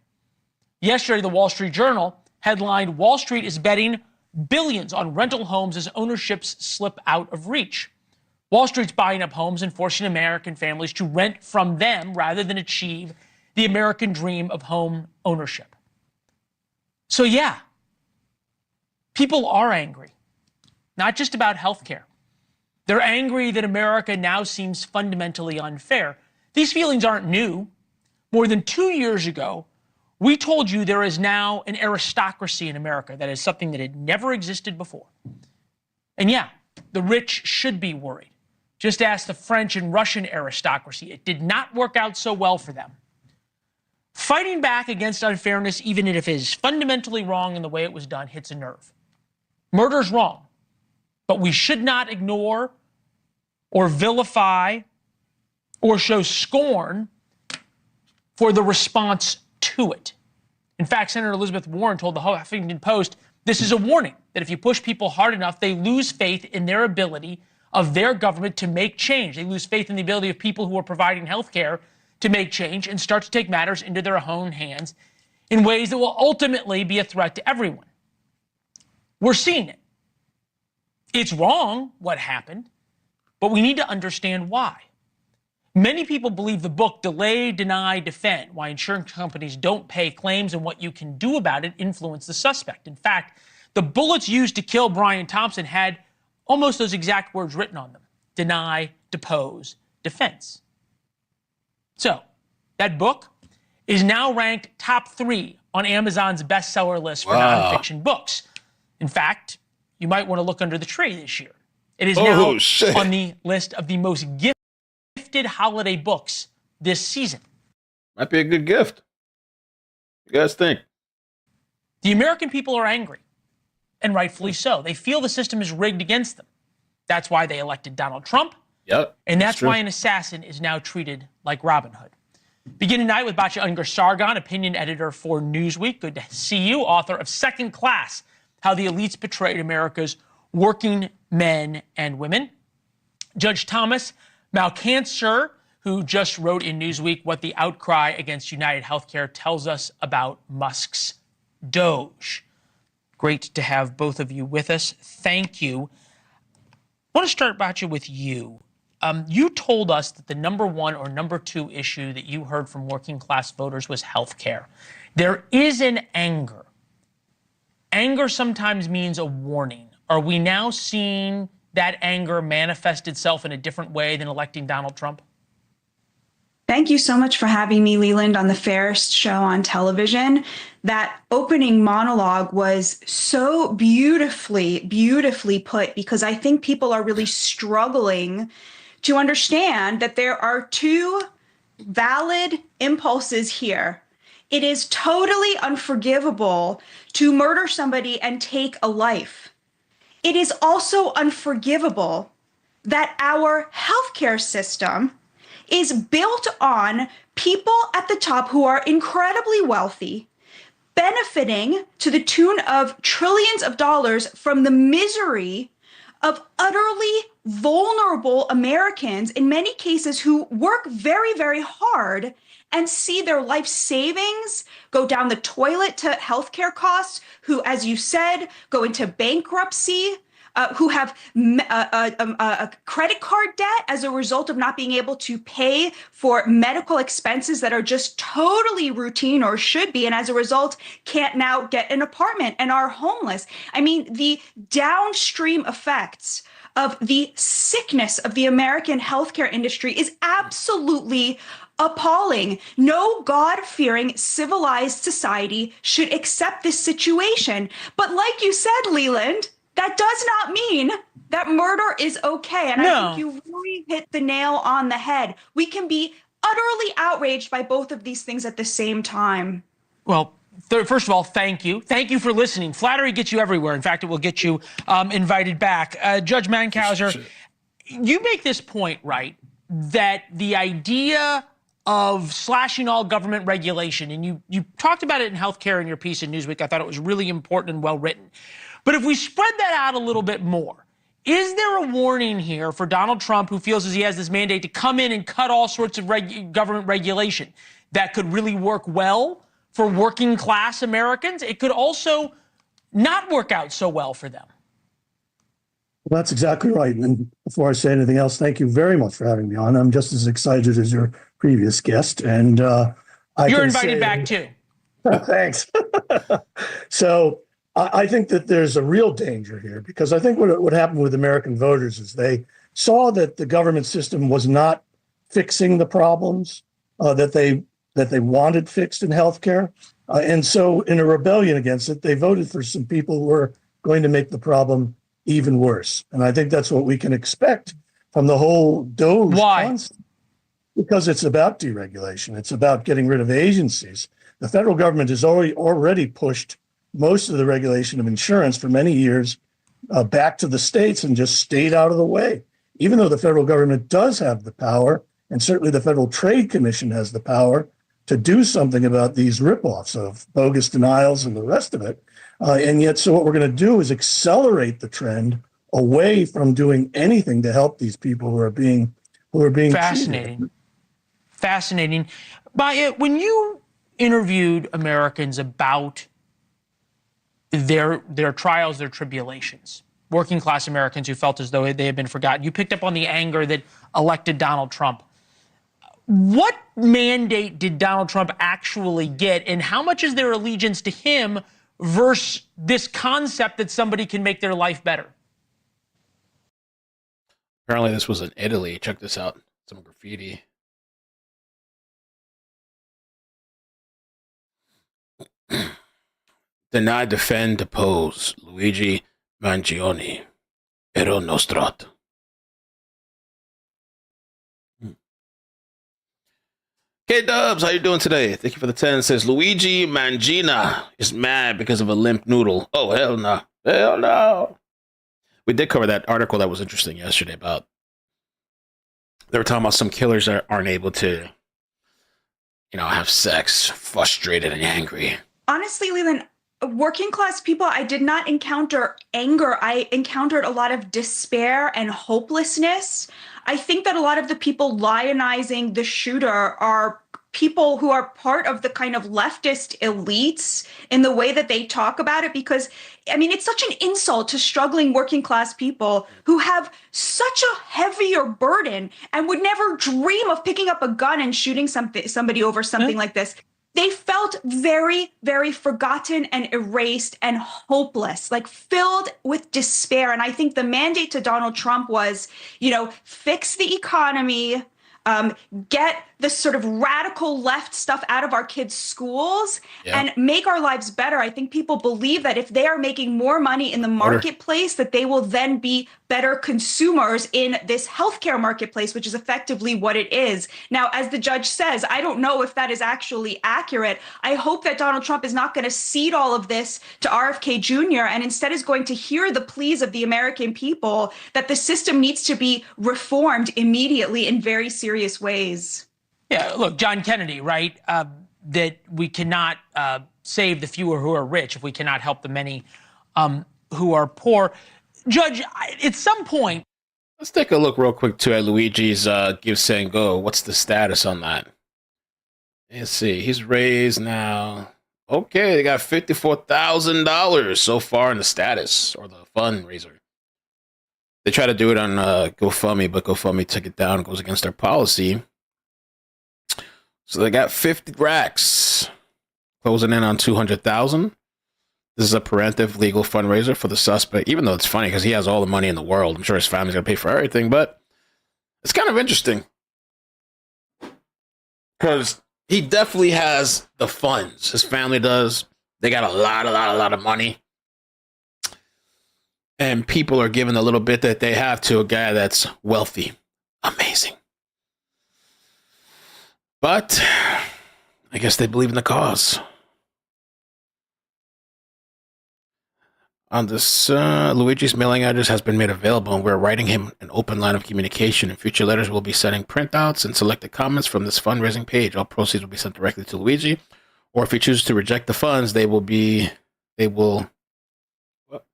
Yesterday, the Wall Street Journal headlined, "Wall Street is betting billions on rental homes as ownerships slip out of reach." Wall Street's buying up homes and forcing American families to rent from them rather than achieve the American dream of home ownership. So yeah, people are angry, not just about healthcare. They're angry that America now seems fundamentally unfair. These feelings aren't new. More than 2 years ago, we told you there is now an aristocracy in America that is something that had never existed before. And yeah, the rich should be worried. Just ask the French and Russian aristocracy. It did not work out so well for them. Fighting back against unfairness, even if it is fundamentally wrong in the way it was done, hits a nerve. Murder's wrong, but we should not ignore or vilify or show scorn for the response to it. In fact, Senator Elizabeth Warren told the Huffington Post, this is a warning that if you push people hard enough, they lose faith in their ability of their government to make change. They lose faith in the ability of people who are providing health care to make change and start to take matters into their own hands in ways that will ultimately be a threat to everyone. We're seeing it. It's wrong what happened, but we need to understand why. Many people believe the book Delay, Deny, Defend, Why Insurance Companies Don't Pay Claims and What You Can Do About It influenced the suspect. In fact, the bullets used to kill Brian Thompson had almost those exact words written on them: deny, depose, defense. So, that book is now ranked top 3 on Amazon's bestseller list for nonfiction books. In fact, you might want to look under the tree this year. It is now on the list of the most gifted holiday books this season. Might be a good gift. You guys think? The American people are angry, and rightfully so. They feel the system is rigged against them. That's why they elected Donald Trump. Yep. And that's why an assassin is now treated like Robin Hood. Begin tonight with Batya Ungar-Sargon, opinion editor for Newsweek. Good to see you. Author of Second Class: How the Elites Betrayed America's Working Men and Women. Judge Thomas Malcancer, who just wrote in Newsweek what the outcry against UnitedHealthcare tells us about Musk's Doge. Great to have both of you with us. Thank you. I want to start, Batya, with you. You told us that the number 1 or number 2 issue that you heard from working class voters was health care. There is an anger. Anger sometimes means a warning. Are we now seeing that anger manifest itself in a different way than electing Donald Trump? Thank you so much for having me, Leland, on the fairest show on television. That opening monologue was so beautifully put, because I think people are really struggling to understand that there are 2 valid impulses here. It is totally unforgivable to murder somebody and take a life. It is also unforgivable that our healthcare system is built on people at the top who are incredibly wealthy, benefiting to the tune of trillions of dollars from the misery of utterly vulnerable Americans, in many cases who work very, very hard and see their life savings go down the toilet to healthcare costs, who, as you said, go into bankruptcy, who have a credit card debt as a result of not being able to pay for medical expenses that are just totally routine or should be, and as a result can't now get an apartment and are homeless. I mean, the downstream effects of the sickness of the American healthcare industry is absolutely appalling. No God-fearing, civilized society should accept this situation. But like you said, Leland, that does not mean that murder is okay. And I think you really hit the nail on the head. We can be utterly outraged by both of these things at the same time. Well, first of all, thank you. Thank you for listening. Flattery gets you everywhere. In fact, it will get you invited back. Judge Mangione, you make this point, right, that the idea of slashing all government regulation, and you talked about it in healthcare in your piece in Newsweek. I thought it was really important and well written. But if we spread that out a little bit more, is there a warning here for Donald Trump, who feels as he has this mandate to come in and cut all sorts of government regulation that could really work well for working class Americans? It could also not work out so well for them. Well, that's exactly right. And before I say anything else, thank you very much for having me on. I'm just as excited as your previous guest. And you're invited back too. Thanks. So I think that there's a real danger here, because I think what happened with American voters is they saw that the government system was not fixing the problems that they wanted fixed in healthcare. And so in a rebellion against it, they voted for some people who were going to make the problem even worse. And I think that's what we can expect from the whole Doge concept, because it's about deregulation. It's about getting rid of agencies. The federal government has already pushed most of the regulation of insurance for many years back to the states and just stayed out of the way, even though the federal government does have the power, and certainly the Federal Trade Commission has the power to do something about these ripoffs of bogus denials and the rest of it. And yet, so what we're going to do is accelerate the trend away from doing anything to help these people who are being fascinating. Treated. Fascinating. When you interviewed Americans about their trials, their tribulations, working class Americans who felt as though they had been forgotten, you picked up on the anger that elected Donald Trump. What mandate did Donald Trump actually get, and how much is their allegiance to him versus this concept that somebody can make their life better? Apparently this was in Italy. Check this out. Some graffiti. Deny, defend, depose. Luigi Mangione. Ero nostrat. K-Dubs, how you doing today? Thank you for the 10. It says Luigi Mangina is mad because of a limp noodle. Oh, hell no. Hell no. We did cover that article that was interesting yesterday about they were talking about some killers that aren't able to, have sex, frustrated and angry. Honestly, Leland, working class people, I did not encounter anger. I encountered a lot of despair and hopelessness. I think that a lot of the people lionizing the shooter are people who are part of the kind of leftist elites in the way that they talk about it, because it's such an insult to struggling working class people who have such a heavier burden and would never dream of picking up a gun and shooting somebody over something like this. They felt very, very forgotten and erased and hopeless, like filled with despair. And I think the mandate to Donald Trump was, fix the economy, get the sort of radical left stuff out of our kids' schools and make our lives better. I think people believe that if they are making more money in the marketplace, that they will then be better consumers in this healthcare marketplace, which is effectively what it is. Now, as the judge says, I don't know if that is actually accurate. I hope that Donald Trump is not going to cede all of this to RFK Jr. and instead is going to hear the pleas of the American people that the system needs to be reformed immediately in very serious ways. Yeah, look, John Kennedy, right? That we cannot save the fewer who are rich if we cannot help the many who are poor. Judge, at some point... Let's take a look real quick, too, at Luigi's Give, Say, and Go. What's the status on that? Let's see. He's raised now... Okay, they got $54,000 so far in the status, or the fundraiser. They try to do it on GoFundMe, but GoFundMe took it down. It goes against their policy. So they got 50 racks, closing in on 200,000. This is a preemptive legal fundraiser for the suspect, even though it's funny because he has all the money in the world. I'm sure his family's going to pay for everything, but it's kind of interesting because he definitely has the funds. His family does. They got a lot of money. And people are giving a little bit that they have to a guy that's wealthy. Amazing. But I guess they believe in the cause. On this, Luigi's mailing address has been made available, and we're writing him an open line of communication. In future letters, we'll be sending printouts and selected comments from this fundraising page. All proceeds will be sent directly to Luigi, or if he chooses to reject the funds, they will. What?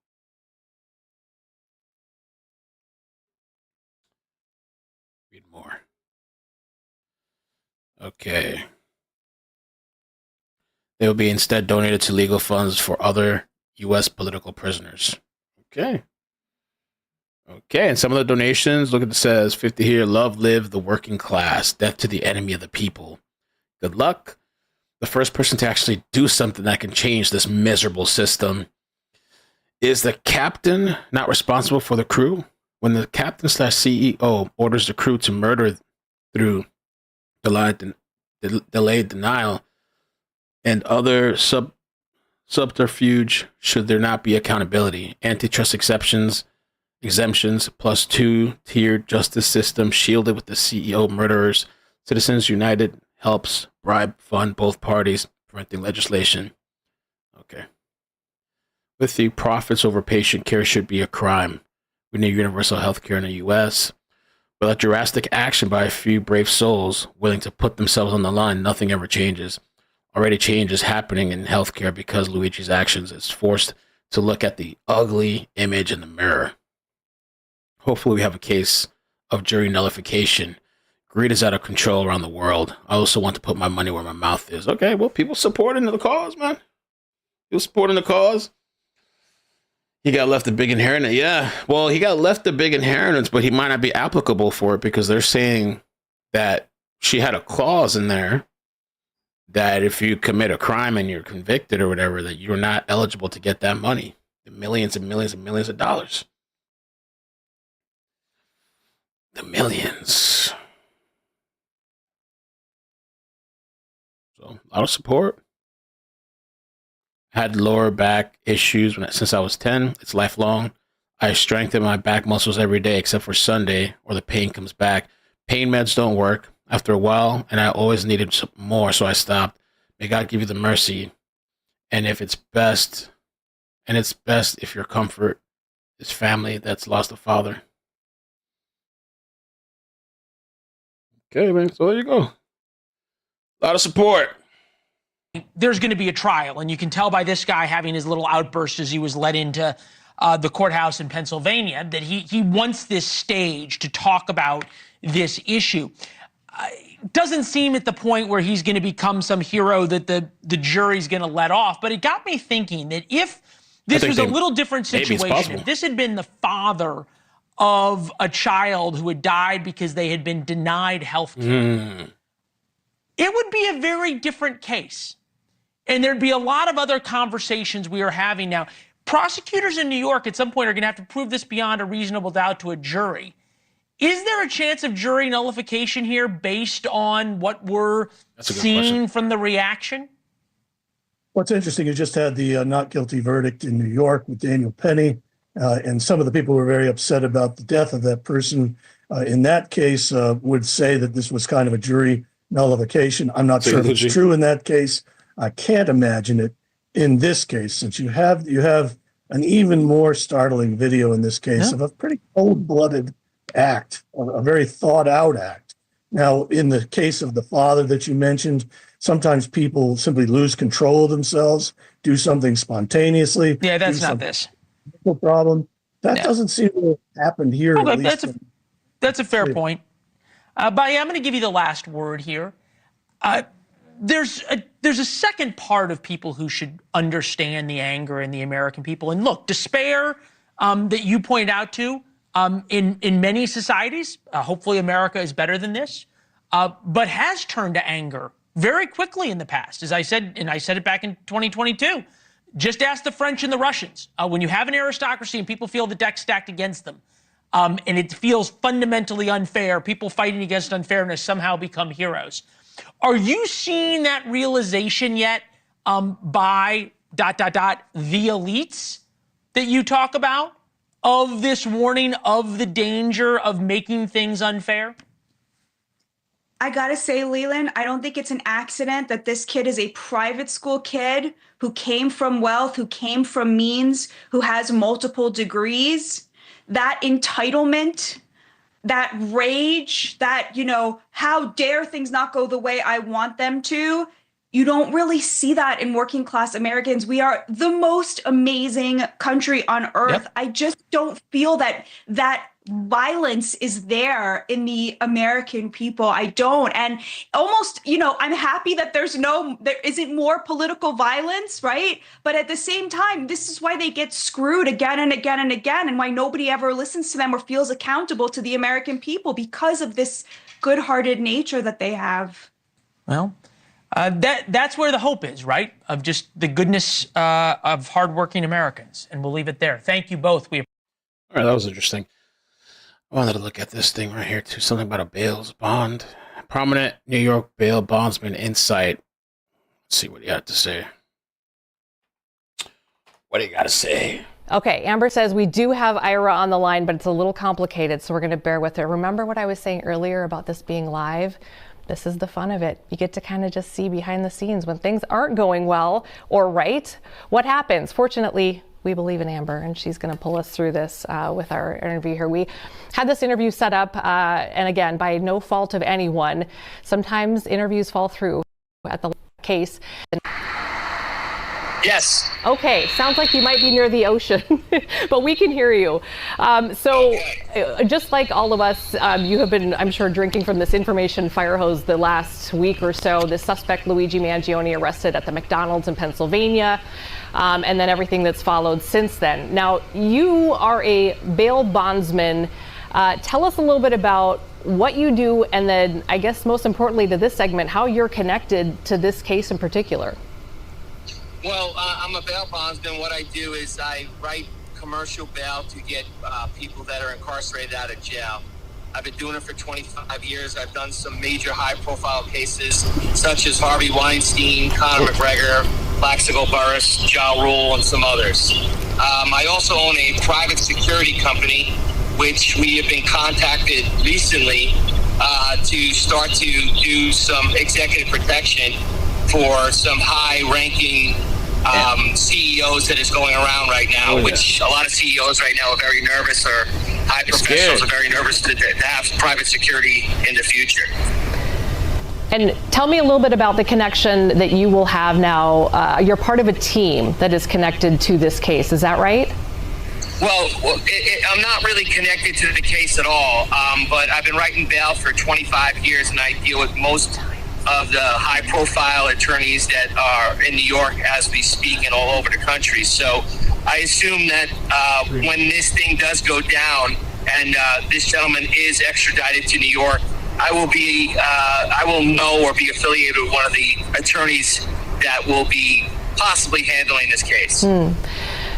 Read more. Okay. They will be instead donated to legal funds for other U.S. political prisoners. Okay. Okay, and some of the donations, look at it says 50 here, love, live the working class, death to the enemy of the people. Good luck. The first person to actually do something that can change this miserable system is the captain not responsible for the crew. When the captain / CEO orders the crew to murder through delayed denial and other subterfuge, should there not be accountability? Antitrust exemptions plus two-tiered justice system shielded with the CEO murderers. Citizens United helps bribe fund both parties, preventing legislation. Okay. With the profits over patient care should be a crime. We need universal health care in the U.S. Without drastic action by a few brave souls willing to put themselves on the line, nothing ever changes. Already change is happening in healthcare because Luigi's actions is forced to look at the ugly image in the mirror. Hopefully we have a case of jury nullification. Greed is out of control around the world. I also want to put my money where my mouth is. Okay, well, people supporting the cause, man. People supporting the cause. He got left a big inheritance. Yeah, well, he got left a big inheritance, but he might not be applicable for it because they're saying that she had a clause in there that if you commit a crime and you're convicted or whatever, that you're not eligible to get that money, the millions and millions and millions of dollars. The millions. So a lot of support. I had lower back issues since I was 10. It's lifelong. I strengthen my back muscles every day except for Sunday, or the pain comes back. Pain meds don't work after a while, and I always needed some more, so I stopped. May God give you the mercy. And if it's best if your comfort is family that's lost a father. Okay, man. So there you go. A lot of support. There's going to be a trial, and you can tell by this guy having his little outburst as he was led into the courthouse in Pennsylvania that he wants this stage to talk about this issue. Doesn't seem at the point where he's going to become some hero that the jury's going to let off, but it got me thinking that if this was a little different situation, if this had been the father of a child who had died because they had been denied health care, it would be a very different case. And there'd be a lot of other conversations we are having now. Prosecutors in New York at some point are going to have to prove this beyond a reasonable doubt to a jury. Is there a chance of jury nullification here based on what we're seeing from the reaction? What's interesting, you just had the not guilty verdict in New York with Daniel Penny, and some of the people who were very upset about the death of that person in that case would say that this was kind of a jury nullification. I'm not sure if it's true in that case. I can't imagine it in this case, since you have an even more startling video in this case of a pretty cold-blooded act, a very thought-out act. Now, in the case of the father that you mentioned, sometimes people simply lose control of themselves, do something spontaneously. Yeah, that's not this. No problem. That doesn't seem to have happened here. Okay, that's a fair point. But I'm going to give you the last word here. There's a second part of people who should understand the anger in the American people. And look, despair that you point out to in many societies, hopefully America is better than this, but has turned to anger very quickly in the past. As I said, and I said it back in 2022, just ask the French and the Russians. When you have an aristocracy and people feel the deck stacked against them, and it feels fundamentally unfair, people fighting against unfairness somehow become heroes. Are you seeing that realization yet by ... the elites that you talk about, of this warning of the danger of making things unfair? I gotta say, Leland, I don't think it's an accident that this kid is a private school kid who came from wealth, who came from means, who has multiple degrees. That entitlement, that rage, that, how dare things not go the way I want them to? You don't really see that in working class Americans. We are the most amazing country on earth. Yep. I just don't feel that violence is there in the American people. I don't. And almost, I'm happy that there isn't more political violence, right? But at the same time, this is why they get screwed again and again and again, and why nobody ever listens to them or feels accountable to the American people, because of this good-hearted nature that they have. Well, that's where the hope is, right? Of just the goodness of hardworking Americans. And we'll leave it there. Thank you both. All right, that was interesting. I wanted to look at this thing right here, too. Something about a bail bond. Prominent New York bail bondsman insight. Let's see what he had to say. What do you got to say? Okay, Amber says we do have Ira on the line, but it's a little complicated, so we're going to bear with her. Remember what I was saying earlier about this being live? This is the fun of it. You get to kind of just see behind the scenes when things aren't going well or right. What happens? Fortunately, we believe in Amber, and she's going to pull us through this with our interview here. We had this interview set up, and again, by no fault of anyone. Sometimes interviews fall through at the case. Yes. Okay, sounds like you might be near the ocean, but we can hear you. Just like all of us, you have been, I'm sure, drinking from this information fire hose the last week or so. The suspect, Luigi Mangione, arrested at the McDonald's in Pennsylvania, and then everything that's followed since then. Now, you are a bail bondsman Tell us a little bit about what you do, and then I guess most importantly to this segment, how you're connected to this case in particular. Well, I'm a bail bondsman. What I do is I write commercial bail to get people that are incarcerated out of jail. I've been doing it for 25 years. I've done some major high-profile cases, such as Harvey Weinstein, Conor McGregor, Plaxico Burress, Ja Rule, and some others. I also own a private security company, which we have been contacted recently to start to do some executive protection for some high-ranking CEOs that is going around right now, which a lot of CEOs right now are very nervous, or high professionals are very nervous to have private security in the future. And tell me a little bit about the connection that you will have now. You're part of a team that is connected to this case. Is that right? Well, I'm not really connected to the case at all, but I've been writing bail for 25 years, and I deal with most of the high-profile attorneys that are in New York as we speak and all over the country. So I assume that when this thing does go down and this gentleman is extradited to New York, I will know or be affiliated with one of the attorneys that will be possibly handling this case.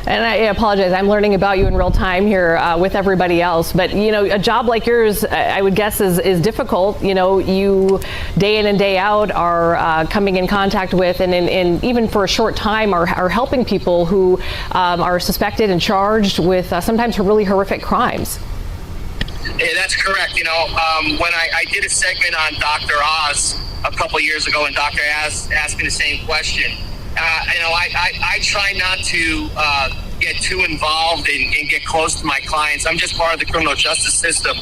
And I apologize, I'm learning about you in real time here with everybody else. But, you know, a job like yours, I would guess, is difficult. You know, you day in and day out are coming in contact with and even for a short time are helping people who are suspected and charged with sometimes really horrific crimes. Yeah, that's correct. You know, when I did a segment on Dr. Oz a couple years ago, and Dr. Oz asked me the same question. You know, I try not to get too involved and get close to my clients. I'm just part of the criminal justice system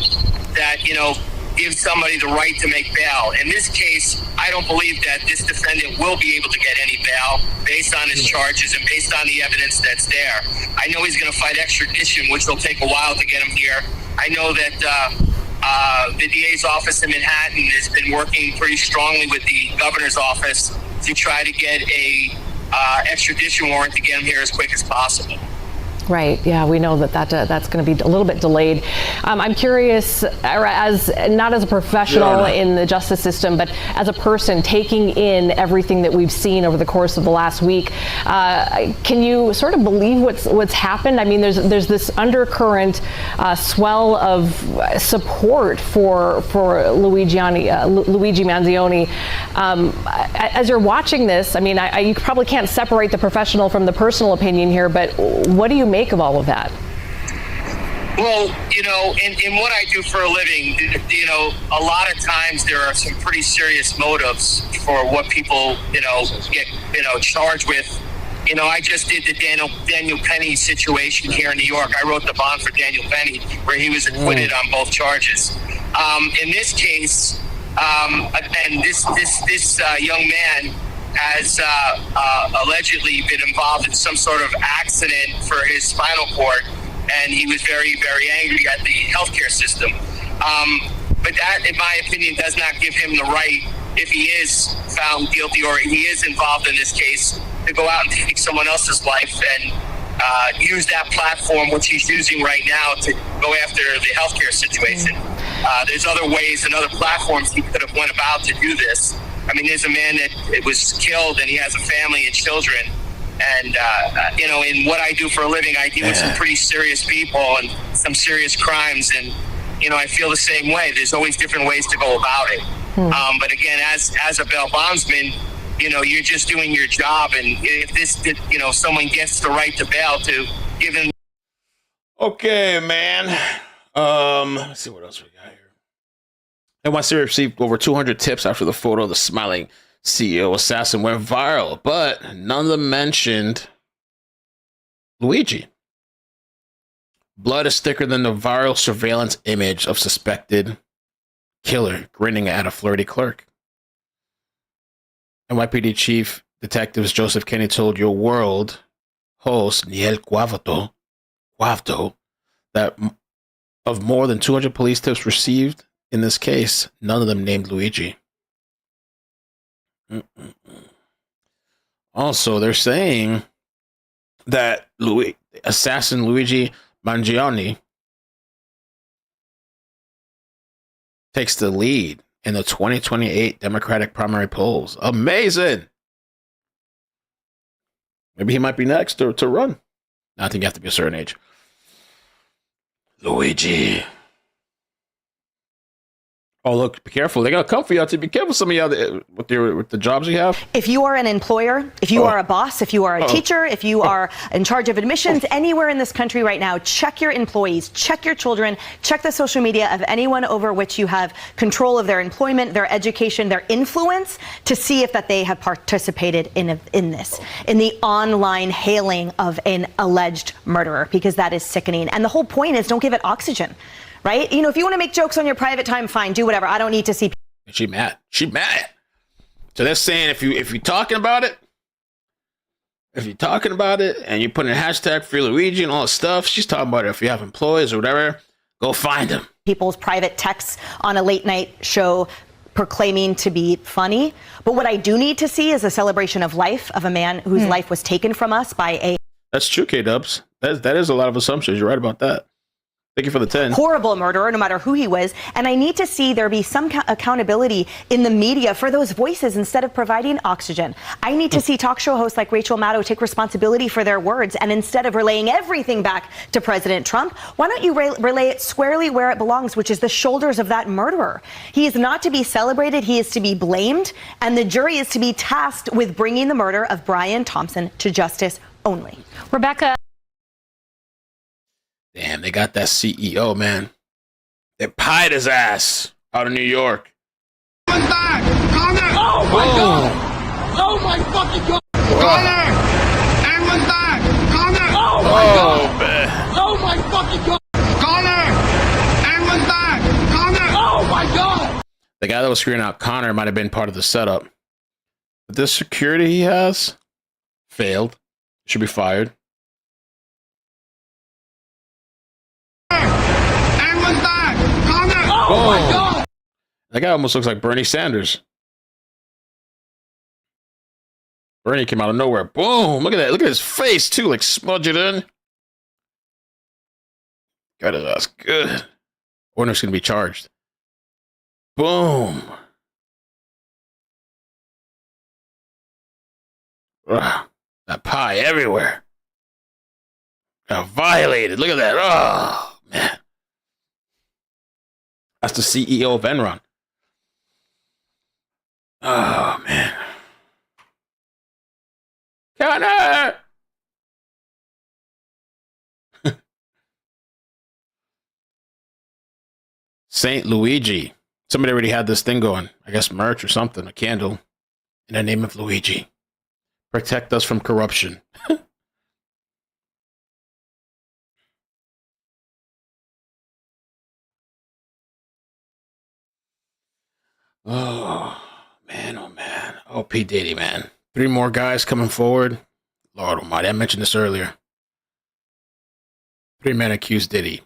that, you know, gives somebody the right to make bail. In this case, I don't believe that this defendant will be able to get any bail based on his charges and based on the evidence that's there. I know he's going to fight extradition, which will take a while to get him here. I know that the DA's office in Manhattan has been working pretty strongly with the governor's office to try to get a extradition warrant to get him here as quick as possible. Right. Yeah, we know that's going to be a little bit delayed. I'm curious, as not as a professional in the justice system, but as a person taking in everything that we've seen over the course of the last week, can you sort of believe what's happened? I mean, there's this undercurrent swell of support for Luigi Mangione. As you're watching this, I mean, you probably can't separate the professional from the personal opinion here, but what do you make of all of that? Well, you know, in what I do for a living, you know, a lot of times there are some pretty serious motives for what people, you know, get, you know, charged with. You know, I just did the Daniel Penny situation here in New York. I wrote the bond for Daniel Penny, where he was acquitted on both charges. In this case, and this young man has allegedly been involved in some sort of accident for his spinal cord, and he was very, very angry at the healthcare system. But that, in my opinion, does not give him the right, if he is found guilty or he is involved in this case, to go out and take someone else's life and use that platform, which he's using right now, to go after the healthcare situation. There's other ways and other platforms he could have went about to do this. I mean, there's a man that was killed and he has a family and children. And, you know, in what I do for a living, I deal with some pretty serious people and some serious crimes. And, you know, I feel the same way. There's always different ways to go about it. But again, as a bail bondsman, you know, you're just doing your job. And if this, you know, someone gets the right to bail, to give him. Okay, man. Let's see what else we got here. NYC received over 200 tips after the photo of the smiling CEO assassin went viral, but none of them mentioned Luigi. Blood is thicker than the viral surveillance image of suspected killer grinning at a flirty clerk. NYPD Chief Detectives Joseph Kenney told Your World host Niel Cuavto that of more than 200 police tips received in this case, none of them named Luigi. Also, they're saying that assassin Luigi Mangione takes the lead in the 2028 Democratic primary polls. Amazing. Maybe he might be next to run. I think you have to be a certain age. Luigi. Oh, look, be careful. They're going to come for you. To be careful, some of y'all with the jobs you have. If you are an employer, if you are a boss, if you are a teacher, if you are in charge of admissions, anywhere in this country right now, check your employees, check your children, check the social media of anyone over which you have control of their employment, their education, their influence, to see if that they have participated in this, in the online hailing of an alleged murderer, because that is sickening. And the whole point is, don't give it oxygen. Right? You know, if you want to make jokes on your private time, fine, do whatever. I don't need to see. She mad. She mad. So they're saying if you're talking about it, and you put in a hashtag Free Luigi and all that stuff, she's talking about it. If you have employees or whatever, go find them. People's private texts on a late night show proclaiming to be funny. But what I do need to see is a celebration of life of a man whose life was taken from us by a. That's true, K-Dubs. That is a lot of assumptions. You're right about that. Thank you for the 10. Horrible murderer, no matter who he was. And I need to see there be some accountability in the media for those voices instead of providing oxygen. I need to see talk show hosts like Rachel Maddow take responsibility for their words. And instead of relaying everything back to President Trump, why don't you relay it squarely where it belongs, which is the shoulders of that murderer? He is not to be celebrated. He is to be blamed. And the jury is to be tasked with bringing the murder of Brian Thompson to justice only. Rebecca. Damn, they got that CEO, man. They pied his ass out of New York. Oh my God! Oh my fucking God! Connor! Everyone's back! Connor! Oh my God! Man. Oh my fucking God! Connor! Everyone's back! Connor! Oh my God! The guy that was screwing out Connor might have been part of the setup. But this security he has failed. Should be fired. Everyone's back! Connor! Oh my God! That guy almost looks like Bernie Sanders. Bernie came out of nowhere. Boom! Look at that. Look at his face, too. Like, smudge it in. Got his ass good. I wonder if he's going to be charged. Boom. Ugh, that pie everywhere. Got violated. Look at that. Oh, man. That's the CEO of Enron. Oh, man. Connor! Saint Luigi. Somebody already had this thing going. I guess merch or something. A candle in the name of Luigi. Protect us from corruption. Oh, man, oh, man. Oh, P. Diddy, man. 3 more guys coming forward. Lord almighty, I mentioned this earlier. 3 men accused Diddy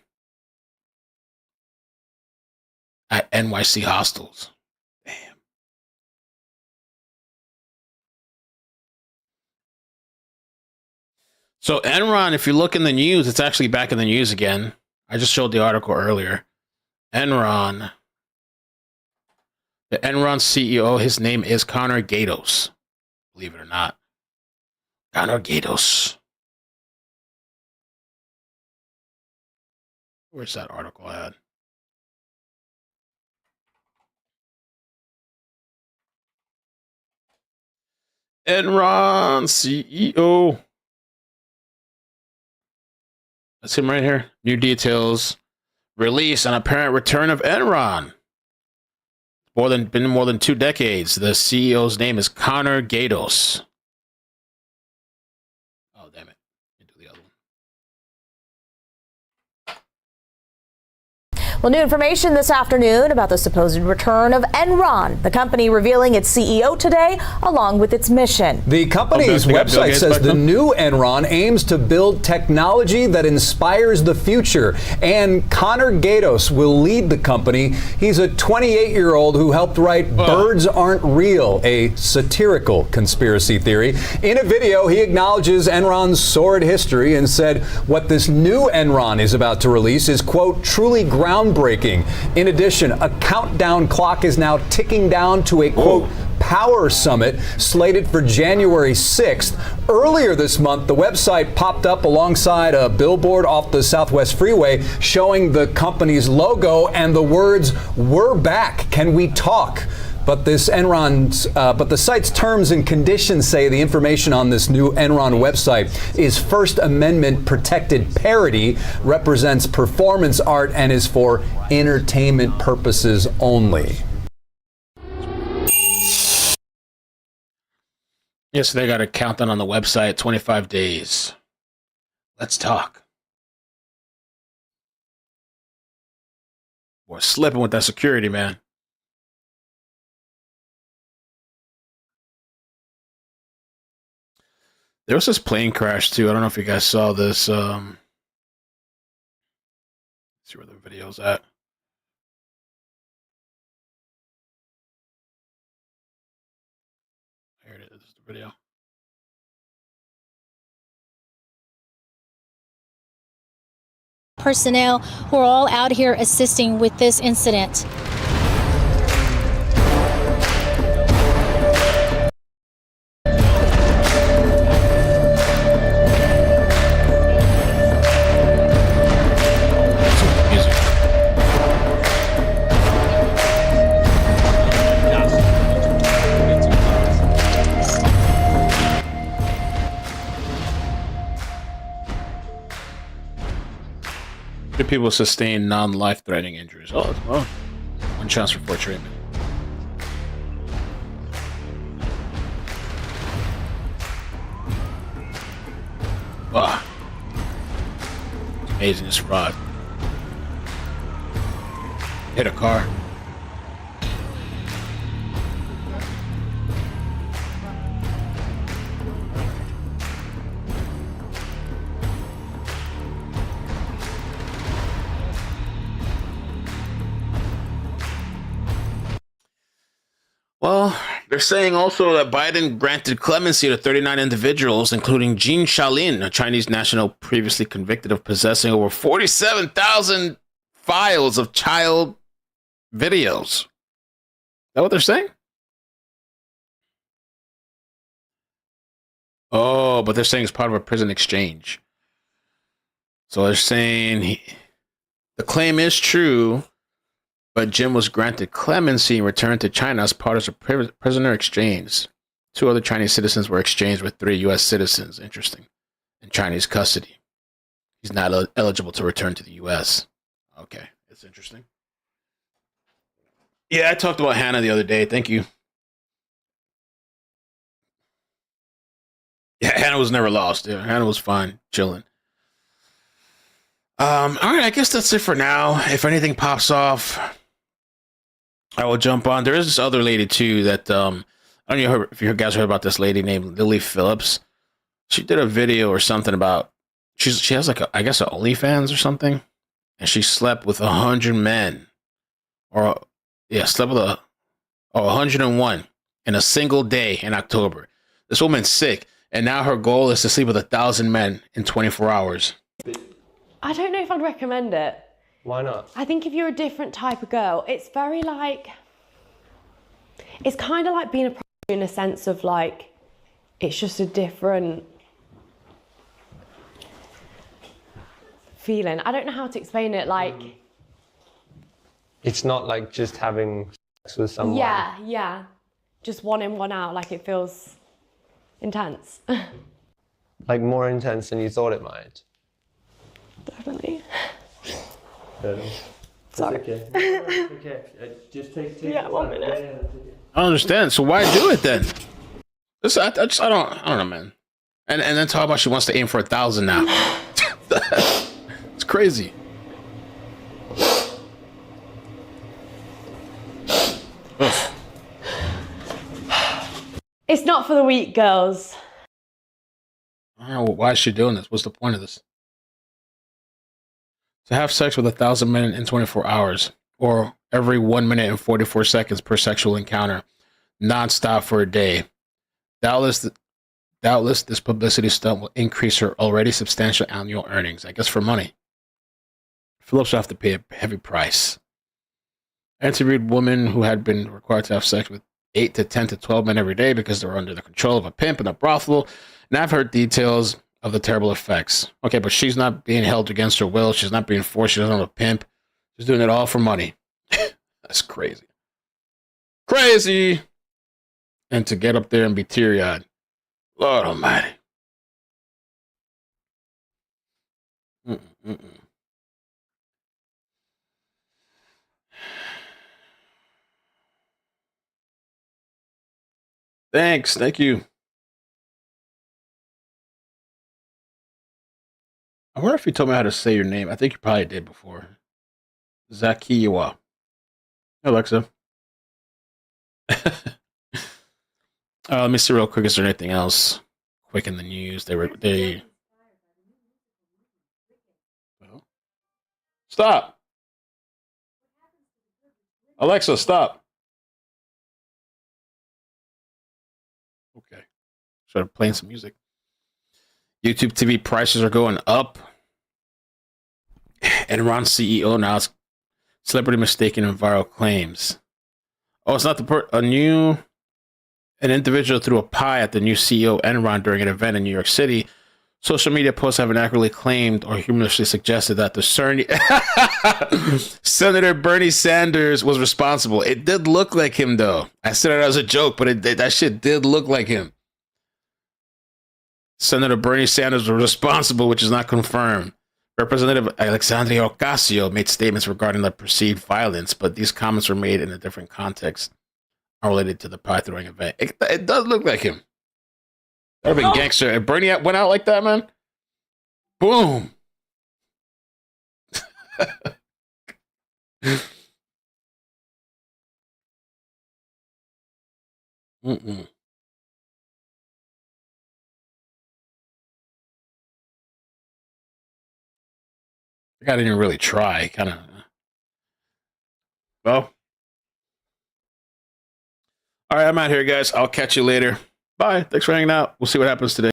at NYC hostels. Damn. So Enron, if you look in the news, it's actually back in the news again. I just showed the article earlier. Enron. The Enron CEO, his name is Connor Gatos. Believe it or not. Connor Gatos. Where's that article I had? Enron CEO. That's him right here. New details. Release and apparent return of Enron. Been more than 2 decades. The CEO's name is Connor Gatos. Oh, damn it. Let me do the other one. Well, new information this afternoon about the supposed return of Enron, the company revealing its CEO today, along with its mission. The company's website says the new Enron aims to build technology that inspires the future, and Connor Gatos will lead the company. He's a 28-year-old who helped write Birds Aren't Real, a satirical conspiracy theory. In a video, he acknowledges Enron's sordid history and said what this new Enron is about to release is, quote, truly groundbreaking groundbreaking. In addition, a countdown clock is now ticking down to a, quote, power summit slated for January 6th. Earlier this month, the website popped up alongside a billboard off the Southwest Freeway showing the company's logo and the words, "We're back, can we talk?" But the site's terms and conditions say the information on this new Enron website is First Amendment protected parody, represents performance art, and is for entertainment purposes only. Yes, they got a countdown on the website, 25 days. Let's talk. We're slipping with that security, man. There was this plane crash, too. I don't know if you guys saw this. Let's see where the video's at. Here it is, the video. Personnel who are all out here assisting with this incident. People sustain non-life-threatening injuries. Oh, well, one chance for treatment. Wow, it's amazing, this fraud. Hit a car. Well, they're saying also that Biden granted clemency to 39 individuals, including Jin Shaolin, a Chinese national previously convicted of possessing over 47,000 files of child videos. Is that what they're saying? Oh, but they're saying it's part of a prison exchange. So they're saying the claim is true, but Jim was granted clemency and returned to China as part of a prisoner exchange. 2 other Chinese citizens were exchanged with 3 U.S. citizens. Interesting. In Chinese custody. He's not eligible to return to the U.S. Okay, it's interesting. Yeah, I talked about Hannah the other day. Thank you. Yeah, Hannah was never lost. Yeah, Hannah was fine, chilling. All right, I guess that's it for now. If anything pops off, I will jump on. There is this other lady too that I don't know if you guys heard about this lady named Lily Phillips. She did a video or something about she has like I guess a OnlyFans or something, and she slept with 100 men, or slept with 101 in a single day in October. This woman's sick, and now her goal is to sleep with 1,000 men in 24 hours. I don't know if I'd recommend it. Why not? I think if you're a different type of girl, it's very like, it's kind of like being a prostitute in a sense of like, it's just a different feeling. I don't know how to explain it. Like, it's not like just having sex with someone. Yeah. Just one in, one out. Like, it feels intense. Like more intense than you thought it might. Definitely. Sorry. Okay. Okay. Just take 1 minute. I don't understand. So why do it then? I don't know, man. And then talk about she wants to aim for 1,000 now. It's crazy. It's not for the weak, girls. I don't know, why is she doing this? What's the point of this? To have sex with 1,000 men in 24 hours, or every 1 minute and 44 seconds per sexual encounter, nonstop for a day. Doubtless, this publicity stunt will increase her already substantial annual earnings. I guess for money. Phillips will have to pay a heavy price. I interviewed women who had been required to have sex with 8 to 10 to 12 men every day because they were under the control of a pimp in a brothel, and I've heard details of the terrible effects. Okay, but she's not being held against her will. She's not being forced. She's not a pimp. She's doing it all for money. That's crazy. Crazy! And to get up there and be teary-eyed. Lord almighty. Thanks. Thank you. I wonder if you told me how to say your name. I think you probably did before. Zakiwa. Alexa. Let me see real quick. Is there anything else quick in the news? They stop. Alexa, stop. Okay. Started playing some music. YouTube TV prices are going up. Enron CEO now is celebrity mistaken in viral claims. Oh, it's not an individual threw a pie at the new CEO of Enron during an event in New York City. Social media posts have inaccurately claimed or humorously suggested that the Senator Bernie Sanders was responsible. It did look like him, though. I said it as a joke, but that shit did look like him. Senator Bernie Sanders was responsible, which is not confirmed. Representative Alexandria Ocasio made statements regarding the perceived violence, but these comments were made in a different context, unrelated to the pie throwing event. It does look like him. That would have been gangster. If Bernie went out like that, man, boom. Mm-mm. I didn't even really try. Kind of. Well. All right, I'm out here, guys. I'll catch you later. Bye. Thanks for hanging out. We'll see what happens today.